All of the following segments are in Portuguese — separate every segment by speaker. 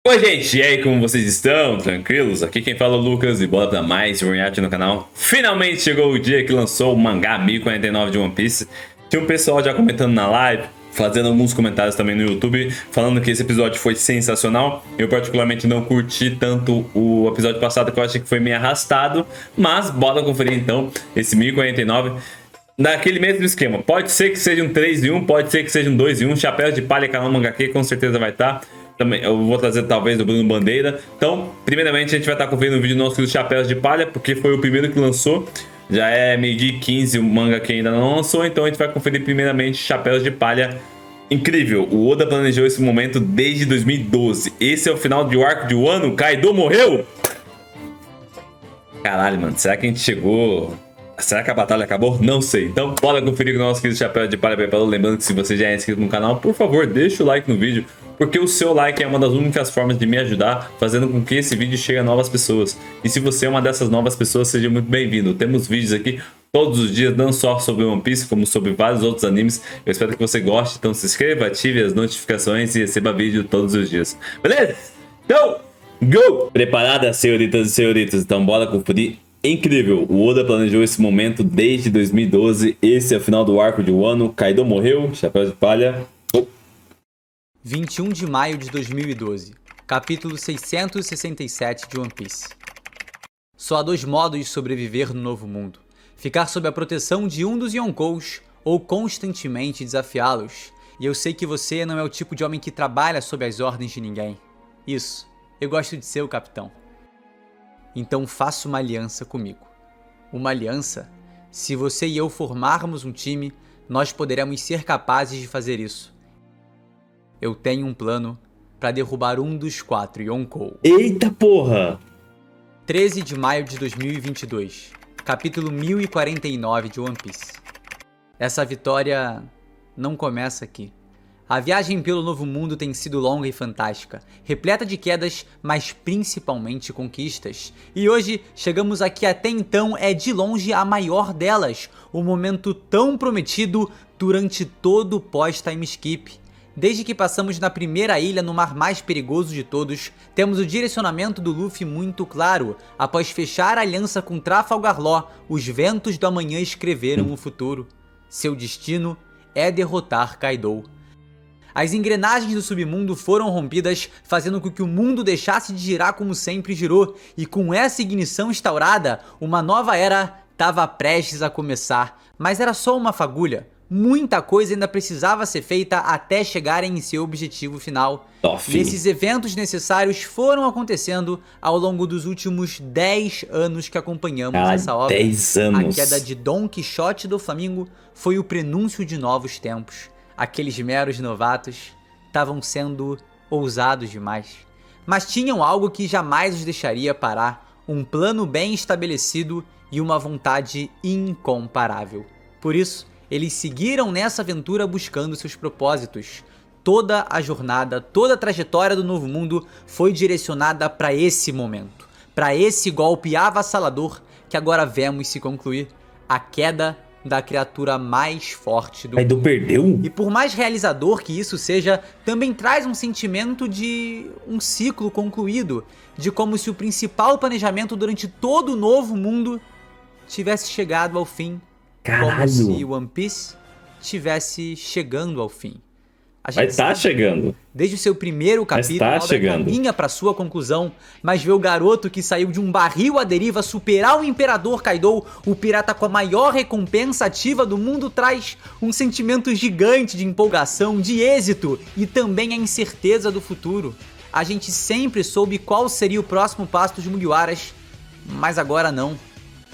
Speaker 1: Oi, gente, e aí, como vocês estão? Tranquilos? Aqui quem fala é o Lucas e bora pra mais um react no canal. Finalmente chegou o dia que lançou o mangá 1049 de One Piece. Tinha um pessoal já comentando na live, fazendo alguns comentários também no YouTube, falando que esse episódio foi sensacional. Eu particularmente não curti tanto o episódio passado, que eu achei que foi meio arrastado, mas bora conferir então esse 1049. Naquele mesmo esquema, pode ser que seja um 3 em 1, pode ser que seja um 2 em 1, Chapéu de Palha, canal Mangaka, com certeza vai estar. Também, eu vou trazer talvez o Bruno Bandeira. Então, primeiramente a gente vai estar conferindo o vídeo nosso dos Chapéus de Palha, porque foi o primeiro que lançou. Já é meio-dia 15, o manga que ainda não lançou, então a gente vai conferir primeiramente Chapéus de Palha. Incrível, o Oda planejou esse momento desde 2012. Esse é o final de arco de Wano, Kaido morreu? Caralho, mano, será que a gente chegou... Será que a batalha acabou? Não sei. Então, bora conferir o nosso querido Chapéu de Palha preparou. Lembrando que se você já é inscrito no canal, por favor, deixa o like no vídeo, porque o seu like é uma das únicas formas de me ajudar, fazendo com que esse vídeo chegue a novas pessoas. E se você é uma dessas novas pessoas, seja muito bem-vindo. Temos vídeos aqui todos os dias, não só sobre One Piece, como sobre vários outros animes. Eu espero que você goste, então se inscreva, ative as notificações e receba vídeo todos os dias. Beleza? Então, go! Preparadas, senhoritas e senhoritas? Então bora conferir. Incrível, o Oda planejou esse momento desde 2012. Esse é o final do arco de Wano. Kaido morreu, Chapéu de Palha.
Speaker 2: 21 de maio de 2012, capítulo 667 de One Piece. Só há dois modos de sobreviver no novo mundo: ficar sob a proteção de um dos Yonkous ou constantemente desafiá-los. E eu sei que você não é o tipo de homem que trabalha sob as ordens de ninguém. Isso, eu gosto de ser o capitão. Então faça uma aliança comigo. Uma aliança? Se você e eu formarmos um time, nós poderemos ser capazes de fazer isso. Eu tenho um plano para derrubar um dos 4 Yonkou.
Speaker 1: Eita porra!
Speaker 2: 13 de maio de 2022, capítulo 1049 de One Piece. Essa vitória não começa aqui. A viagem pelo novo mundo tem sido longa e fantástica, repleta de quedas, mas principalmente conquistas. E hoje chegamos aqui, até então é de longe a maior delas, o momento tão prometido durante todo o pós-time skip. Desde que passamos na primeira ilha no mar mais perigoso de todos, temos o direcionamento do Luffy muito claro. Após fechar a aliança com Trafalgar Law, os ventos do amanhã escreveram o futuro. Seu destino é derrotar Kaido. As engrenagens do submundo foram rompidas, fazendo com que o mundo deixasse de girar como sempre girou, e com essa ignição instaurada, uma nova era estava prestes a começar. Mas era só uma fagulha. Muita coisa ainda precisava ser feita até chegarem em seu objetivo final. E esses eventos necessários foram acontecendo ao longo dos últimos 10 anos que acompanhamos essa obra.
Speaker 1: 10 anos.
Speaker 2: A queda de Don Quixote do Flamingo foi o prenúncio de novos tempos. Aqueles meros novatos estavam sendo ousados demais. Mas tinham algo que jamais os deixaria parar: um plano bem estabelecido e uma vontade incomparável. Por isso, eles seguiram nessa aventura buscando seus propósitos. Toda a jornada, toda a trajetória do novo mundo foi direcionada para esse momento, para esse golpe avassalador que agora vemos se concluir: a queda da criatura mais forte do
Speaker 1: Kaido perdeu?
Speaker 2: E por mais realizador que isso seja, também traz um sentimento de um ciclo concluído, de como se o principal planejamento durante todo o novo mundo tivesse chegado ao fim.
Speaker 1: Caralho.
Speaker 2: Como se One Piece estivesse chegando ao fim.
Speaker 1: Vai estar chegando.
Speaker 2: Desde o seu primeiro capítulo, caminha para sua conclusão, mas vê o garoto que saiu de um barril à deriva superar o Imperador Kaido, o pirata com a maior recompensa ativa do mundo, traz um sentimento gigante de empolgação, de êxito e também a incerteza do futuro. A gente sempre soube qual seria o próximo passo dos Mugiwaras, mas agora não.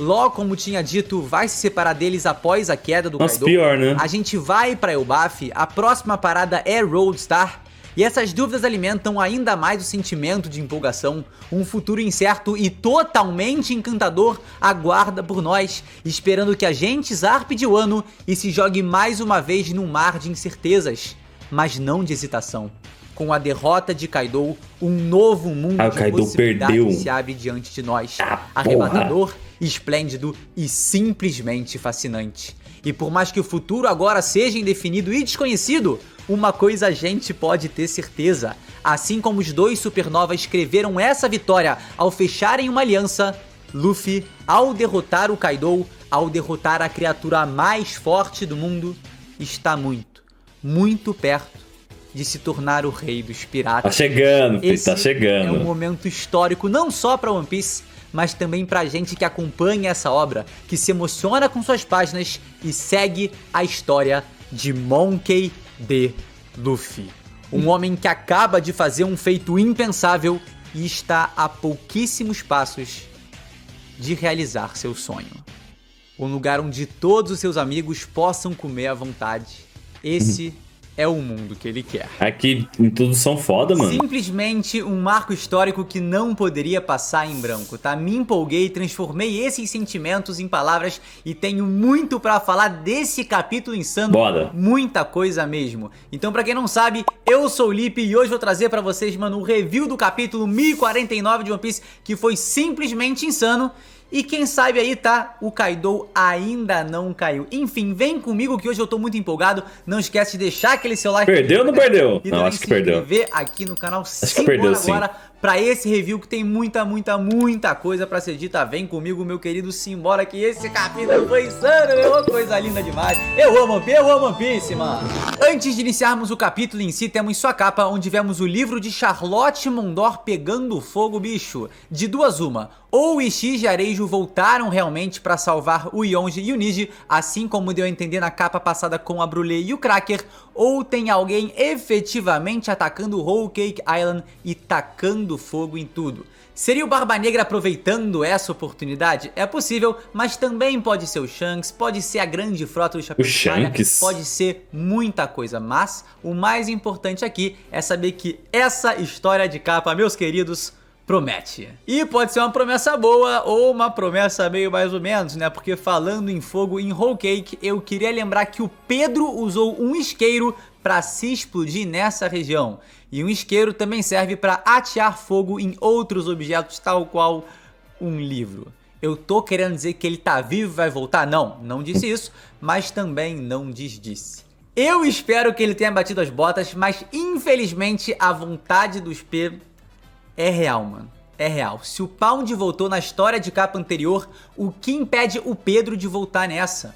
Speaker 2: Law, como tinha dito, vai se separar deles após a queda do Kaido.
Speaker 1: Pior, né?
Speaker 2: A gente vai para Elbaf, a próxima parada é Road Star. E essas dúvidas alimentam ainda mais o sentimento de empolgação. Um futuro incerto e totalmente encantador aguarda por nós, esperando que a gente zarpe de Wano e se jogue mais uma vez num mar de incertezas, mas não de hesitação. Com a derrota de Kaido, um novo mundo de possibilidades se abre diante de nós. Arrebatador esplêndido e simplesmente fascinante. E por mais que o futuro agora seja indefinido e desconhecido, uma coisa a gente pode ter certeza. Assim como os dois supernovas escreveram essa vitória ao fecharem uma aliança, Luffy, ao derrotar o Kaido, ao derrotar a criatura mais forte do mundo, está muito, muito perto de se tornar o rei dos piratas.
Speaker 1: Tá chegando, filho, tá chegando.
Speaker 2: É um momento histórico não só para One Piece, mas também pra gente que acompanha essa obra, que se emociona com suas páginas e segue a história de Monkey D. Luffy. Um homem que acaba de fazer um feito impensável e está a pouquíssimos passos de realizar seu sonho. Um lugar onde todos os seus amigos possam comer à vontade. Esse é o mundo que ele quer.
Speaker 1: Aqui tudo são foda, mano.
Speaker 2: Simplesmente um marco histórico que não poderia passar em branco, tá? Me empolguei, transformei esses sentimentos em palavras e tenho muito pra falar desse capítulo insano.
Speaker 1: Bora.
Speaker 2: Muita coisa mesmo. Então, pra quem não sabe, eu sou o Lipe e hoje vou trazer pra vocês, mano, o review do capítulo 1049 de One Piece, que foi simplesmente insano. E quem sabe aí, tá? O Kaido ainda não caiu. Enfim, vem comigo que hoje eu tô muito empolgado. Não esquece de deixar aquele seu like.
Speaker 1: Perdeu ou não perdeu?
Speaker 2: E
Speaker 1: não, acho que perdeu.
Speaker 2: Se inscrever aqui no canal.
Speaker 1: Acho que perdeu, sim.
Speaker 2: Agora pra esse review que tem muita coisa pra ser dita. Vem comigo, meu querido, simbora que esse capítulo foi insano, meu. Coisa linda demais. Eu amo One Piece, mano. Antes de iniciarmos o capítulo em si, temos sua capa, onde vemos o livro de Charlotte Mondor pegando fogo, bicho. De duas uma. Ou o Ishii e Areijo voltaram realmente pra salvar o Yonji e o Niji, assim como deu a entender na capa passada com a Brulé e o Cracker, ou tem alguém efetivamente atacando Whole Cake Island e tacando fogo em tudo. Seria o Barba Negra aproveitando essa oportunidade? É possível, mas também pode ser o Shanks, pode ser a grande frota do Chapéu de Palha, pode ser muita coisa, mas o mais importante aqui é saber que essa história de capa, meus queridos, promete. E pode ser uma promessa boa ou uma promessa meio mais ou menos, né? Porque falando em fogo em Whole Cake, eu queria lembrar que o Pedro usou um isqueiro para se explodir nessa região. E um isqueiro também serve para atear fogo em outros objetos, tal qual um livro. Eu tô querendo dizer que ele tá vivo e vai voltar? Não, não disse isso, mas também não disse. Eu espero que ele tenha batido as botas, mas infelizmente a vontade dos P é real, mano. É real. Se o Pound voltou na história de capa anterior, o que impede o Pedro de voltar nessa?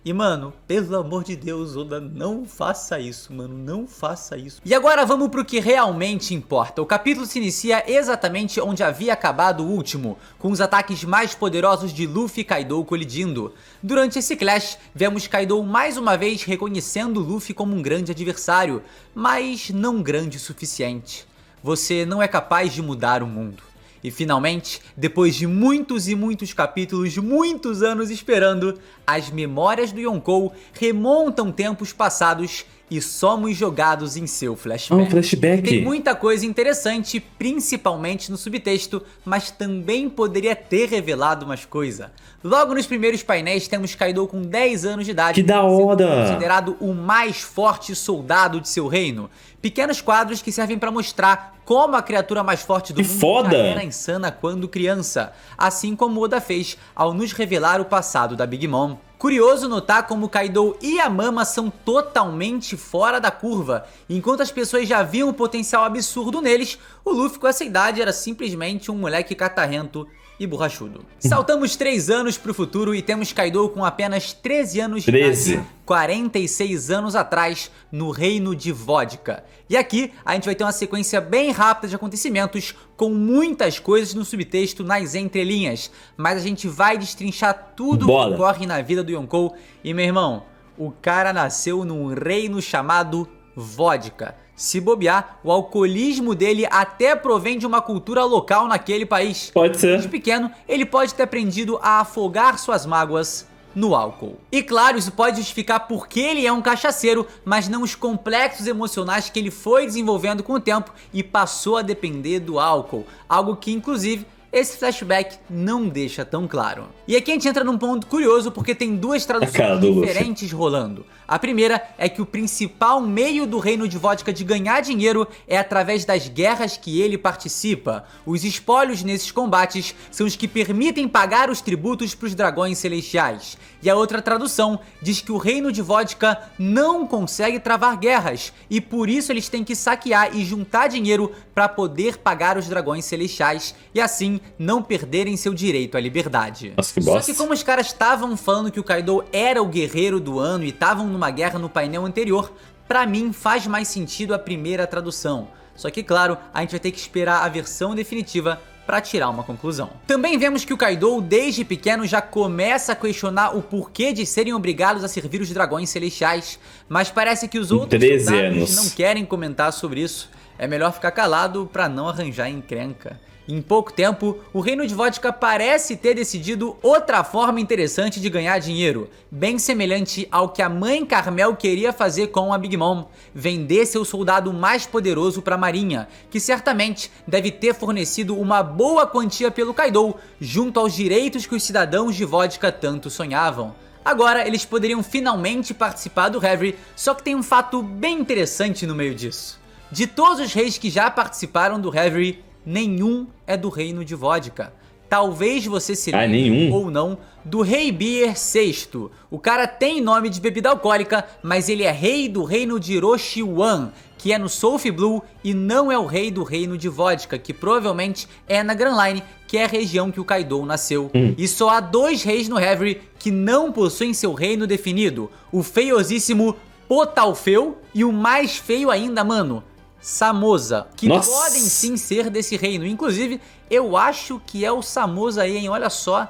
Speaker 2: E, mano, pelo amor de Deus, Oda, não faça isso, mano. Não faça isso. E agora vamos pro que realmente importa. O capítulo se inicia exatamente onde havia acabado o último, com os ataques mais poderosos de Luffy e Kaido colidindo. Durante esse clash, vemos Kaido mais uma vez reconhecendo Luffy como um grande adversário, mas não grande o suficiente. Você não é capaz de mudar o mundo. E finalmente, depois de muitos e muitos capítulos, muitos anos esperando, as memórias do Yonkou remontam tempos passados e somos jogados em seu flashback.
Speaker 1: Um flashback.
Speaker 2: Tem muita coisa interessante, principalmente no subtexto, mas também poderia ter revelado mais coisa. Logo nos primeiros painéis temos Kaido com 10 anos de idade,
Speaker 1: que da hora,
Speaker 2: sendo considerado o mais forte soldado de seu reino. Pequenos quadros que servem para mostrar como a criatura mais forte do mundo já era insana quando criança, assim como Oda fez ao nos revelar o passado da Big Mom. Curioso notar como Kaido e a Mama são totalmente fora da curva. Enquanto as pessoas já viam o potencial absurdo neles, o Luffy com essa idade era simplesmente um moleque catarrento e borrachudo. Saltamos 3 anos pro futuro e temos Kaido com apenas 13 anos de idade, 46 anos atrás, no reino de Vodka. E aqui a gente vai ter uma sequência bem rápida de acontecimentos, com muitas coisas no subtexto nas entrelinhas, mas a gente vai destrinchar tudo que ocorre na vida do Yonkou. E meu irmão, o cara nasceu num reino chamado Vodka. Se bobear, o alcoolismo dele até provém de uma cultura local naquele país.
Speaker 1: Pode ser.
Speaker 2: Desde pequeno, ele pode ter aprendido a afogar suas mágoas no álcool. E claro, isso pode justificar porque ele é um cachaceiro, mas não os complexos emocionais que ele foi desenvolvendo com o tempo e passou a depender do álcool. Algo que, inclusive, esse flashback não deixa tão claro. E aqui a gente entra num ponto curioso porque tem duas traduções diferentes rolando. A primeira é que o principal meio do Reino de Vodka de ganhar dinheiro é através das guerras que ele participa. Os espólios nesses combates são os que permitem pagar os tributos para os dragões celestiais. E a outra tradução diz que o Reino de Vodka não consegue travar guerras e por isso eles têm que saquear e juntar dinheiro para poder pagar os dragões celestiais e assim não perderem seu direito à liberdade.
Speaker 1: Nossa, que bosta.
Speaker 2: Só que como os caras estavam falando que o Kaido era o guerreiro do ano e estavam numa guerra no painel anterior, pra mim faz mais sentido a primeira tradução. Só que claro, a gente vai ter que esperar a versão definitiva para tirar uma conclusão. Também vemos que o Kaido desde pequeno já começa a questionar o porquê de serem obrigados a servir os dragões celestiais, mas parece que os outros soldados não querem comentar sobre isso. É melhor ficar calado para não arranjar encrenca. Em pouco tempo, o Reino de Vodka parece ter decidido outra forma interessante de ganhar dinheiro, bem semelhante ao que a mãe Carmel queria fazer com a Big Mom, vender seu soldado mais poderoso para a marinha, que certamente deve ter fornecido uma boa quantia pelo Kaido, junto aos direitos que os cidadãos de Vodka tanto sonhavam. Agora eles poderiam finalmente participar do Reverie, só que tem um fato bem interessante no meio disso. De todos os reis que já participaram do Reverie, nenhum é do Reino de Vodka. Talvez você se lembre ou não do Rei Beer VI. O cara tem nome de bebida alcoólica, mas ele é rei do reino de Roshiwan, que é no South Blue, e não é o rei do Reino de Vodka, que provavelmente é na Grand Line, que é a região que o Kaido nasceu. E só há dois reis no Reverie que não possuem seu reino definido: o feiosíssimo Potalfeu e o mais feio ainda, mano, Samoza, que podem sim ser desse reino. Inclusive, eu acho que é o Samoza aí, hein? Olha só,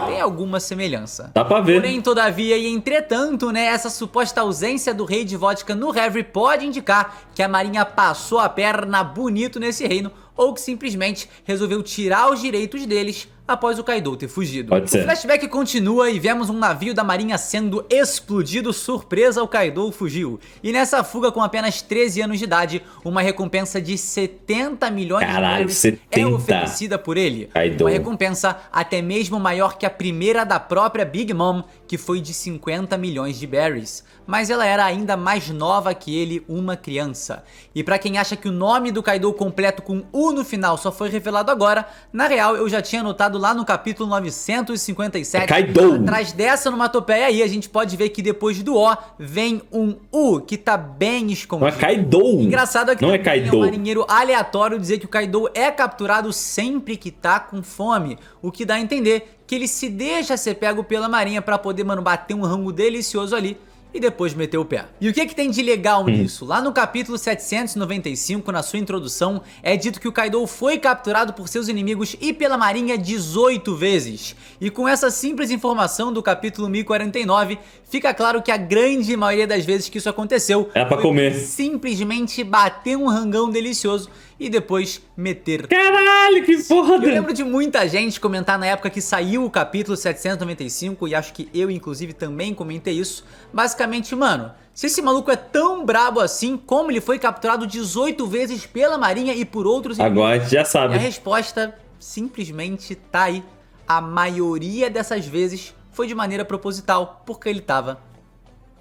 Speaker 2: tem alguma semelhança.
Speaker 1: Dá pra ver.
Speaker 2: Porém, todavia e entretanto, né, essa suposta ausência do rei de Vodka no Reverie pode indicar que a marinha passou a perna bonito nesse reino, ou que simplesmente resolveu tirar os direitos deles após o Kaido ter fugido.
Speaker 1: Pode ser.
Speaker 2: O flashback continua e vemos um navio da marinha sendo explodido, surpresa ao Kaido fugiu. E nessa fuga com apenas 13 anos de idade, uma recompensa de 70 milhões de dólares é oferecida por ele. Uma recompensa até mesmo maior que a primeira da própria Big Mom, que foi de 50 milhões de berries. Mas ela era ainda mais nova que ele, uma criança. E pra quem acha que o nome do Kaido completo com U no final só foi revelado agora, na real eu já tinha notado lá no capítulo 957.
Speaker 1: Kaido!
Speaker 2: Atrás dessa onomatopeia aí a gente pode ver que depois do O vem um U que tá bem escondido.
Speaker 1: Não é Kaido!
Speaker 2: Engraçado é que
Speaker 1: não é Kaido.
Speaker 2: Um marinheiro aleatório dizer que o Kaido é capturado sempre que tá com fome, o que dá a entender que ele se deixa ser pego pela marinha pra poder, mano, bater um rango delicioso ali e depois meter o pé. E o que tem de legal nisso? Lá no capítulo 795, na sua introdução, é dito que o Kaido foi capturado por seus inimigos e pela marinha 18 vezes. E com essa simples informação do capítulo 1049, fica claro que a grande maioria das vezes que isso aconteceu
Speaker 1: era pra comer.
Speaker 2: Simplesmente bater um rangão delicioso e depois meter.
Speaker 1: Caralho, que foda!
Speaker 2: Eu lembro de muita gente comentar na época que saiu o capítulo 795, e acho que eu inclusive também comentei isso. Basicamente, mano, se esse maluco é tão brabo assim, como ele foi capturado 18 vezes pela marinha e por outros inimigos?
Speaker 1: Agora a gente já sabe.
Speaker 2: E a resposta simplesmente tá aí. A maioria dessas vezes foi de maneira proposital, porque ele tava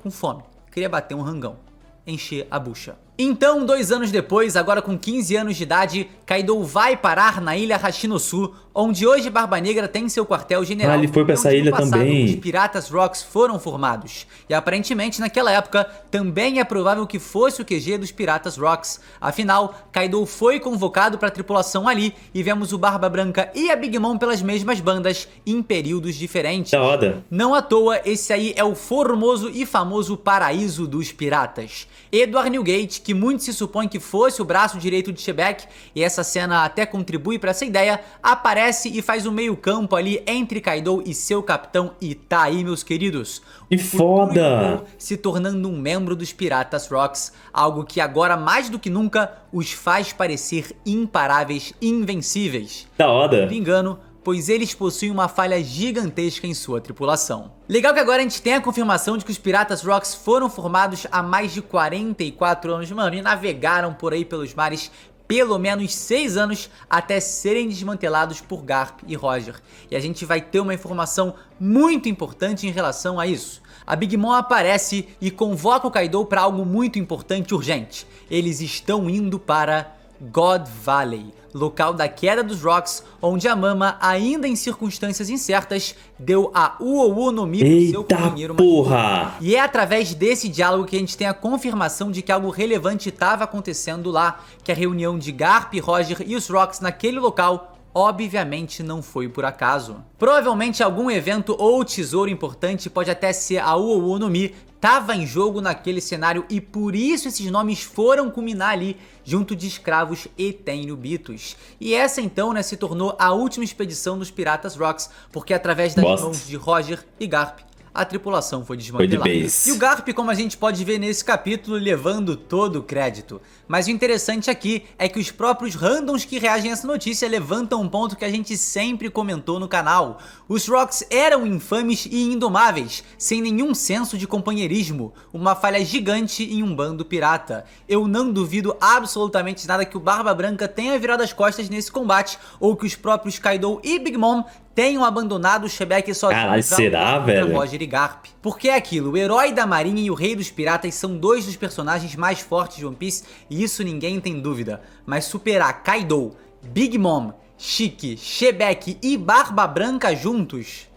Speaker 2: com fome, queria bater um rangão, encher a bucha. Então, 2 anos depois, agora com 15 anos de idade, Kaido vai parar na ilha Hashinosu, onde hoje Barba Negra tem seu quartel-general.
Speaker 1: Ele foi pra essa ilha também.
Speaker 2: Os Piratas Rocks foram formados. E aparentemente, naquela época, também é provável que fosse o QG dos Piratas Rocks. Afinal, Kaido foi convocado para a tripulação ali e vemos o Barba Branca e a Big Mom pelas mesmas bandas em períodos diferentes.
Speaker 1: Da hora.
Speaker 2: Não à toa, esse aí é o formoso e famoso paraíso dos piratas. Edward Newgate, que muito se supõe que fosse o braço direito de Shebeck, e essa cena até contribui para essa ideia, aparece e faz o meio campo ali entre Kaido e seu capitão, e tá aí, meus queridos.
Speaker 1: Que foda!
Speaker 2: Se tornando um membro dos Piratas Rocks, algo que agora mais do que nunca os faz parecer imparáveis, invencíveis.
Speaker 1: Da hora!
Speaker 2: Não me engano, pois eles possuem uma falha gigantesca em sua tripulação. Legal que agora a gente tem a confirmação de que os Piratas Rocks foram formados há mais de 44 anos, mano, e navegaram por aí pelos mares pelo menos 6 anos até serem desmantelados por Garp e Roger. E a gente vai ter uma informação muito importante em relação a isso. A Big Mom aparece e convoca o Kaido para algo muito importante e urgente. Eles estão indo para God Valley, local da queda dos Rocks, onde a Mama, ainda em circunstâncias incertas, deu a Uou no Mi pro seu companheiro.
Speaker 1: Porra!
Speaker 2: E é através desse diálogo que a gente tem a confirmação de que algo relevante estava acontecendo lá, que a reunião de Garp, Roger e os Rocks naquele local obviamente não foi por acaso. Provavelmente algum evento ou tesouro importante, pode até ser a Uou no Mi, estava em jogo naquele cenário e por isso esses nomes foram culminar ali junto de escravos e Tenryubitos. E essa então, né, se tornou a última expedição dos Piratas Rocks, porque através das mãos de Roger e Garp, a tripulação foi desmantelada. E o Garp, como a gente pode ver nesse capítulo, levando todo o crédito. Mas o interessante aqui é que os próprios randoms que reagem a essa notícia levantam um ponto que a gente sempre comentou no canal. Os Rocks eram infames e indomáveis, sem nenhum senso de companheirismo, uma falha gigante em um bando pirata. Eu não duvido absolutamente nada que o Barba Branca tenha virado as costas nesse combate, ou que os próprios Kaido e Big Mom tenham abandonado o Shebeck sozinho.
Speaker 1: Caralho, será, velho?
Speaker 2: Roger e Garp. Porque é aquilo, o herói da marinha e o rei dos piratas são dois dos personagens mais fortes de One Piece, e isso ninguém tem dúvida. Mas superar Kaido, Big Mom, Shiki, Shebeck e Barba Branca juntos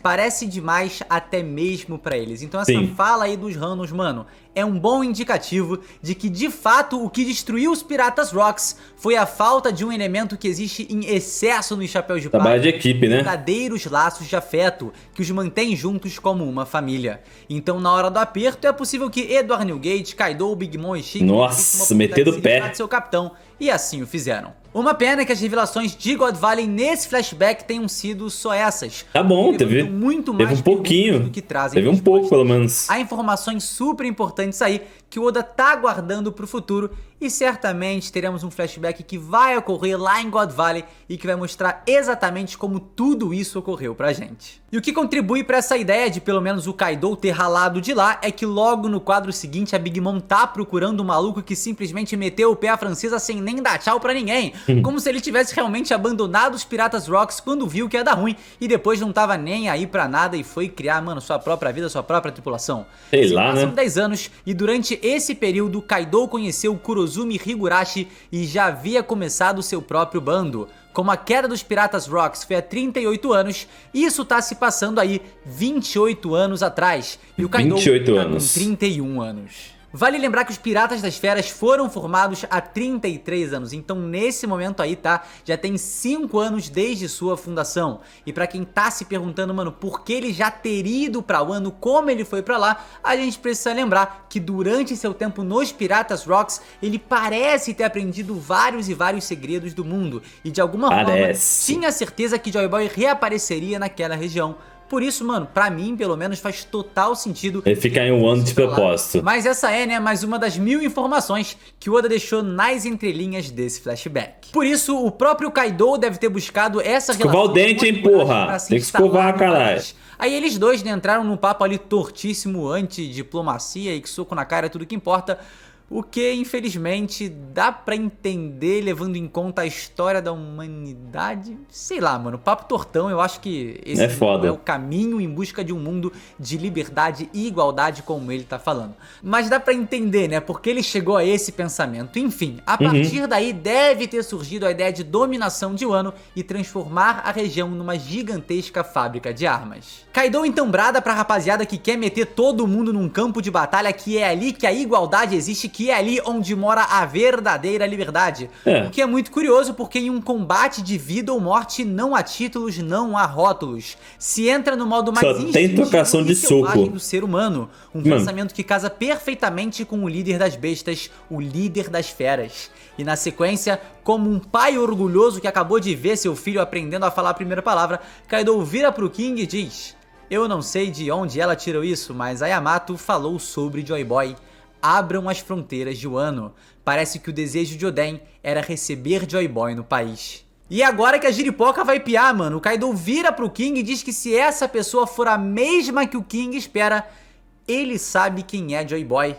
Speaker 2: parece demais até mesmo pra eles. Então essa fala aí dos randoms, mano, é um bom indicativo de que de fato o que destruiu os Piratas Rocks foi a falta de um elemento que existe em excesso nos Chapéus de Palha.
Speaker 1: Trabalho de equipe, né?
Speaker 2: Verdadeiros laços de afeto que os mantém juntos como uma família. Então na hora do aperto é possível que Edward Newgate, Kaido, Big Mom e Shiki
Speaker 1: meter o pé
Speaker 2: seu capitão, e assim o fizeram. Uma pena que as revelações de God Valley nesse flashback tenham sido só essas.
Speaker 1: Tá bom, teve
Speaker 2: muito mais
Speaker 1: um pouquinho,
Speaker 2: do que trazem
Speaker 1: teve um pouco pelo menos.
Speaker 2: Há informações super importantes aí que o Oda tá guardando pro futuro e certamente teremos um flashback que vai ocorrer lá em God Valley e que vai mostrar exatamente como tudo isso ocorreu pra gente. E o que contribui pra essa ideia de pelo menos o Kaido ter ralado de lá é que logo no quadro seguinte a Big Mom tá procurando um maluco que simplesmente meteu o pé à francesa sem nem dar tchau pra ninguém, como se ele tivesse realmente abandonado os Piratas Rocks quando viu que ia dar ruim e depois não tava nem aí pra nada e foi criar, mano, sua própria vida, sua própria tripulação.
Speaker 1: Sei lá, né?
Speaker 2: Passam 10 anos e durante esse período Kaido conheceu Kurozumi Higurashi e já havia começado seu próprio bando. Como a queda dos Piratas Rocks foi há 38 anos, isso tá se passando aí 28 anos atrás. E o Kaido tá com 31 anos. Vale lembrar que os Piratas das Feras foram formados há 33 anos, então nesse momento aí, tá, já tem 5 anos desde sua fundação. E pra quem tá se perguntando, mano, por que ele já teria ido pra Wano, como ele foi pra lá, a gente precisa lembrar que durante seu tempo nos Piratas Rocks, ele parece ter aprendido vários e vários segredos do mundo. E de alguma forma, tinha certeza que Joy Boy reapareceria naquela região. Por isso, mano, pra mim, pelo menos, faz total sentido
Speaker 1: ele ficar em um ano de propósito.
Speaker 2: Mas essa é, né, mais uma das 1000 informações que o Oda deixou nas entrelinhas desse flashback. Por isso, o próprio Kaido deve ter buscado essa relação...
Speaker 1: Escovar o dente, hein, porra! Tem que escovar, caralho.
Speaker 2: Aí eles dois, né, entraram num papo ali tortíssimo, anti-diplomacia e que soco na cara é tudo que importa. O que, infelizmente, dá pra entender levando em conta a história da humanidade. Sei lá, mano, papo tortão, eu acho que esse é o caminho em busca de um mundo de liberdade e igualdade como ele tá falando. Mas dá pra entender, né, porque ele chegou a esse pensamento. Enfim, a partir daí deve ter surgido a ideia de dominação de Wano e transformar a região numa gigantesca fábrica de armas. Kaido então brada pra rapaziada que quer meter todo mundo num campo de batalha, que é ali que a igualdade existe, que é ali onde mora a verdadeira liberdade. O que é muito curioso, porque em um combate de vida ou morte não há títulos, não há rótulos. Se entra no modo mais
Speaker 1: instintivo e
Speaker 2: selvagem do ser humano. Um pensamento que casa perfeitamente com o líder das bestas, o líder das feras. E na sequência, como um pai orgulhoso que acabou de ver seu filho aprendendo a falar a primeira palavra, Kaido vira pro King e diz: "Eu não sei de onde ela tirou isso, mas a Yamato falou sobre Joy Boy. Abram as fronteiras de Wano. Parece que o desejo de Oden era receber Joy Boy no país." E agora que a giripoca vai piar, mano, o Kaido vira pro King e diz que se essa pessoa for a mesma que o King espera, ele sabe quem é Joy Boy.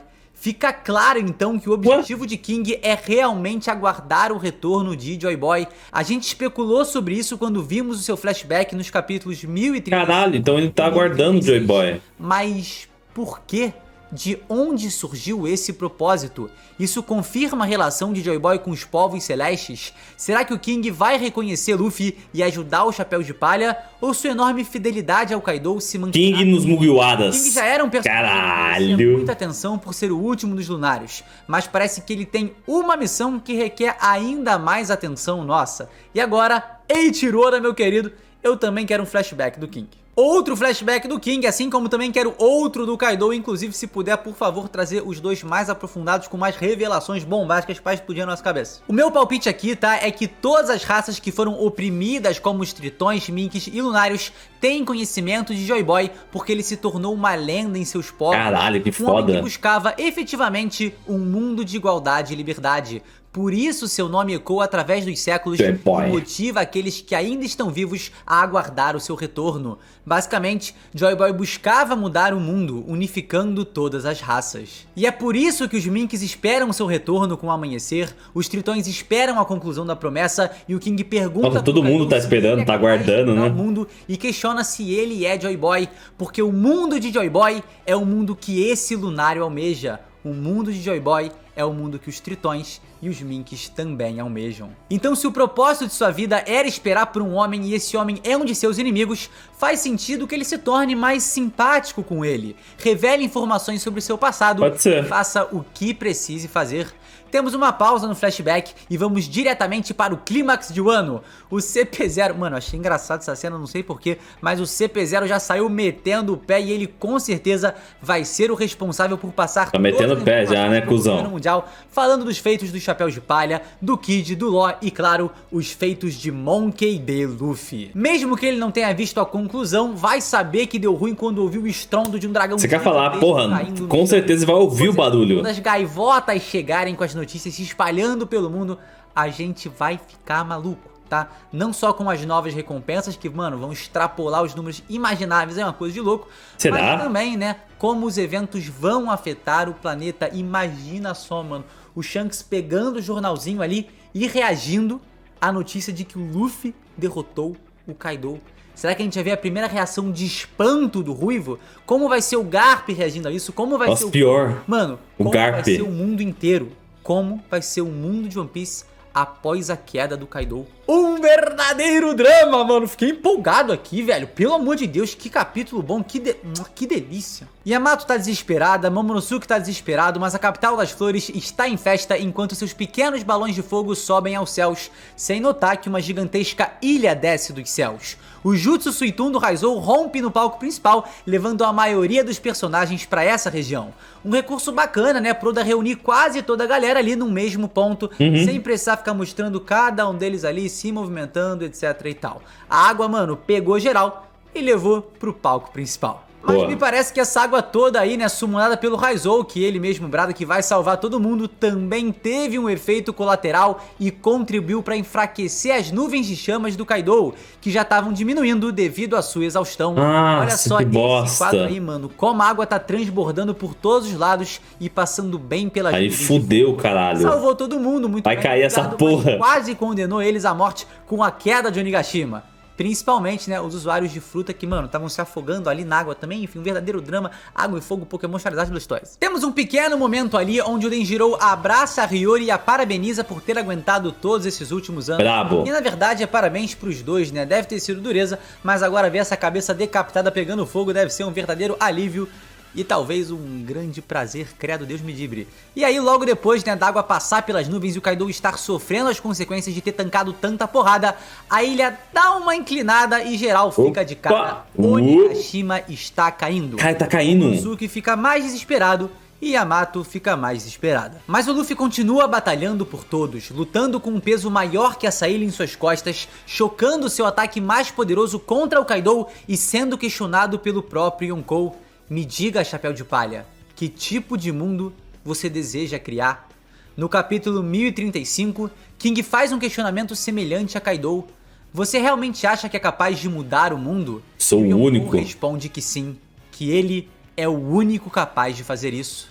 Speaker 2: Fica claro então que o objetivo de King é realmente aguardar o retorno de Joy Boy. A gente especulou sobre isso quando vimos o seu flashback nos capítulos 1030.
Speaker 1: Caralho, então ele tá aguardando o Joy Boy.
Speaker 2: Mas por quê? De onde surgiu esse propósito? Isso confirma a relação de Joy Boy com os povos celestes? Será que o King vai reconhecer Luffy e ajudar o Chapéu de Palha? Ou sua enorme fidelidade ao Kaido se manterá?
Speaker 1: King nos Mugiwaras.
Speaker 2: King já era um personagem que
Speaker 1: merecia
Speaker 2: muita atenção por ser o último dos lunários, mas parece que ele tem uma missão que requer ainda mais atenção nossa. E agora, Eiichiro, meu querido, eu também quero um flashback do King. Outro flashback do King, assim como também quero outro do Kaido, inclusive se puder, por favor, trazer os dois mais aprofundados com mais revelações bombásticas para explodir a nossa cabeça. O meu palpite aqui, tá, é que todas as raças que foram oprimidas, como os tritões, minks e lunários, têm conhecimento de Joy Boy, porque ele se tornou uma lenda em seus povos.
Speaker 1: Caralho, que
Speaker 2: um homem
Speaker 1: foda.
Speaker 2: que buscava efetivamente um mundo de igualdade e liberdade. Por isso seu nome ecoa através dos séculos e motiva aqueles que ainda estão vivos a aguardar o seu retorno. Basicamente, Joy Boy buscava mudar o mundo, unificando todas as raças. E é por isso que os Minks esperam seu retorno com o amanhecer, os Tritões esperam a conclusão da promessa e o King pergunta...
Speaker 1: Nossa, todo mundo tá esperando, tá aguardando, né?
Speaker 2: Mundo e questiona se ele é Joy Boy, porque o mundo de Joy Boy é o mundo que esse lunário almeja. O mundo de Joy Boy é o mundo que os Tritões e os Minks também almejam. Então, se o propósito de sua vida era esperar por um homem e esse homem é um de seus inimigos, faz sentido que ele se torne mais simpático com ele, revele informações sobre o seu passado e faça o que precise fazer. Temos uma pausa no flashback e vamos diretamente para o clímax de Wano. O CP0, mano, achei engraçado essa cena, não sei porquê, mas o CP0 já saiu metendo o pé e ele com certeza vai ser o responsável por passar...
Speaker 1: Tá metendo o pé já, né, cuzão?
Speaker 2: Mundial, falando dos feitos dos Chapéus de Palha, do Kid, do Law e, claro, os feitos de Monkey D. Luffy. Mesmo que ele não tenha visto a conclusão, vai saber que deu ruim quando ouviu o estrondo de um dragão.
Speaker 1: Você quer falar, porra, com certeza vai ouvir o barulho.
Speaker 2: Quando as gaivotas chegarem com as notícias se espalhando pelo mundo, a gente vai ficar maluco, tá? Não só com as novas recompensas que, mano, vão extrapolar os números imagináveis, é uma coisa de louco.
Speaker 1: Será?
Speaker 2: Mas também, né, como os eventos vão afetar o planeta. Imagina só, mano, o Shanks pegando o jornalzinho ali e reagindo à notícia de que o Luffy derrotou o Kaido. Será que a gente vai ver a primeira reação de espanto do Ruivo? Como vai ser o Garp reagindo a isso? Como vai ser o...
Speaker 1: pior.
Speaker 2: Mano, como vai ser o mundo inteiro? Como vai ser o mundo de One Piece após a queda do Kaido? Um verdadeiro drama, mano. Fiquei empolgado aqui, velho. Pelo amor de Deus, que capítulo bom, que delícia. Yamato tá desesperada, Momonosuke tá desesperado, mas a capital das flores está em festa enquanto seus pequenos balões de fogo sobem aos céus, sem notar que uma gigantesca ilha desce dos céus. O Jutsu Suiton do Raizou rompe no palco principal, levando a maioria dos personagens para essa região. Um recurso bacana, né, pro Oda reunir quase toda a galera ali no mesmo ponto, sem precisar ficar mostrando cada um deles ali se movimentando, etc e tal. A água, mano, pegou geral e levou pro palco principal. Mas me parece que essa água toda aí, né, sumonada pelo Raizou, que ele mesmo brada que vai salvar todo mundo, também teve um efeito colateral e contribuiu para enfraquecer as nuvens de chamas do Kaido, que já estavam diminuindo devido à sua exaustão. Olha só esse quadro aí, mano, como a água tá transbordando por todos os lados e passando bem pelas
Speaker 1: nuvens. Aí fudeu, caralho.
Speaker 2: Salvou todo mundo, muito
Speaker 1: bem. Vai cair essa porra.
Speaker 2: Quase condenou eles à morte com a queda de Onigashima. Principalmente, né, os usuários de fruta que, mano, estavam se afogando ali na água também. Enfim, um verdadeiro drama, água e fogo, Pokémon Charizard Blastoise. Temos um pequeno momento ali onde o Denjiro abraça a Hiyori e a parabeniza por ter aguentado todos esses últimos anos.
Speaker 1: Brabo.
Speaker 2: E na verdade é parabéns pros dois, né, deve ter sido dureza, mas agora ver essa cabeça decapitada pegando fogo deve ser um verdadeiro alívio. E talvez um grande prazer, credo, Deus me livre. E aí logo depois, né, da água passar pelas nuvens e o Kaido estar sofrendo as consequências de ter tancado tanta porrada, a ilha dá uma inclinada e geral fica de cara. Onigashima está caindo.
Speaker 1: Cara, tá caindo.
Speaker 2: Konosuke fica mais desesperado e Yamato fica mais desesperada. Mas o Luffy continua batalhando por todos, lutando com um peso maior que essa ilha em suas costas, chocando seu ataque mais poderoso contra o Kaido e sendo questionado pelo próprio Yonkou. Me diga, Chapéu de Palha, que tipo de mundo você deseja criar? No capítulo 1035, King faz um questionamento semelhante a Kaido. Você realmente acha que é capaz de mudar o mundo?
Speaker 1: Sou o único.
Speaker 2: Responde que sim, que ele é o único capaz de fazer isso.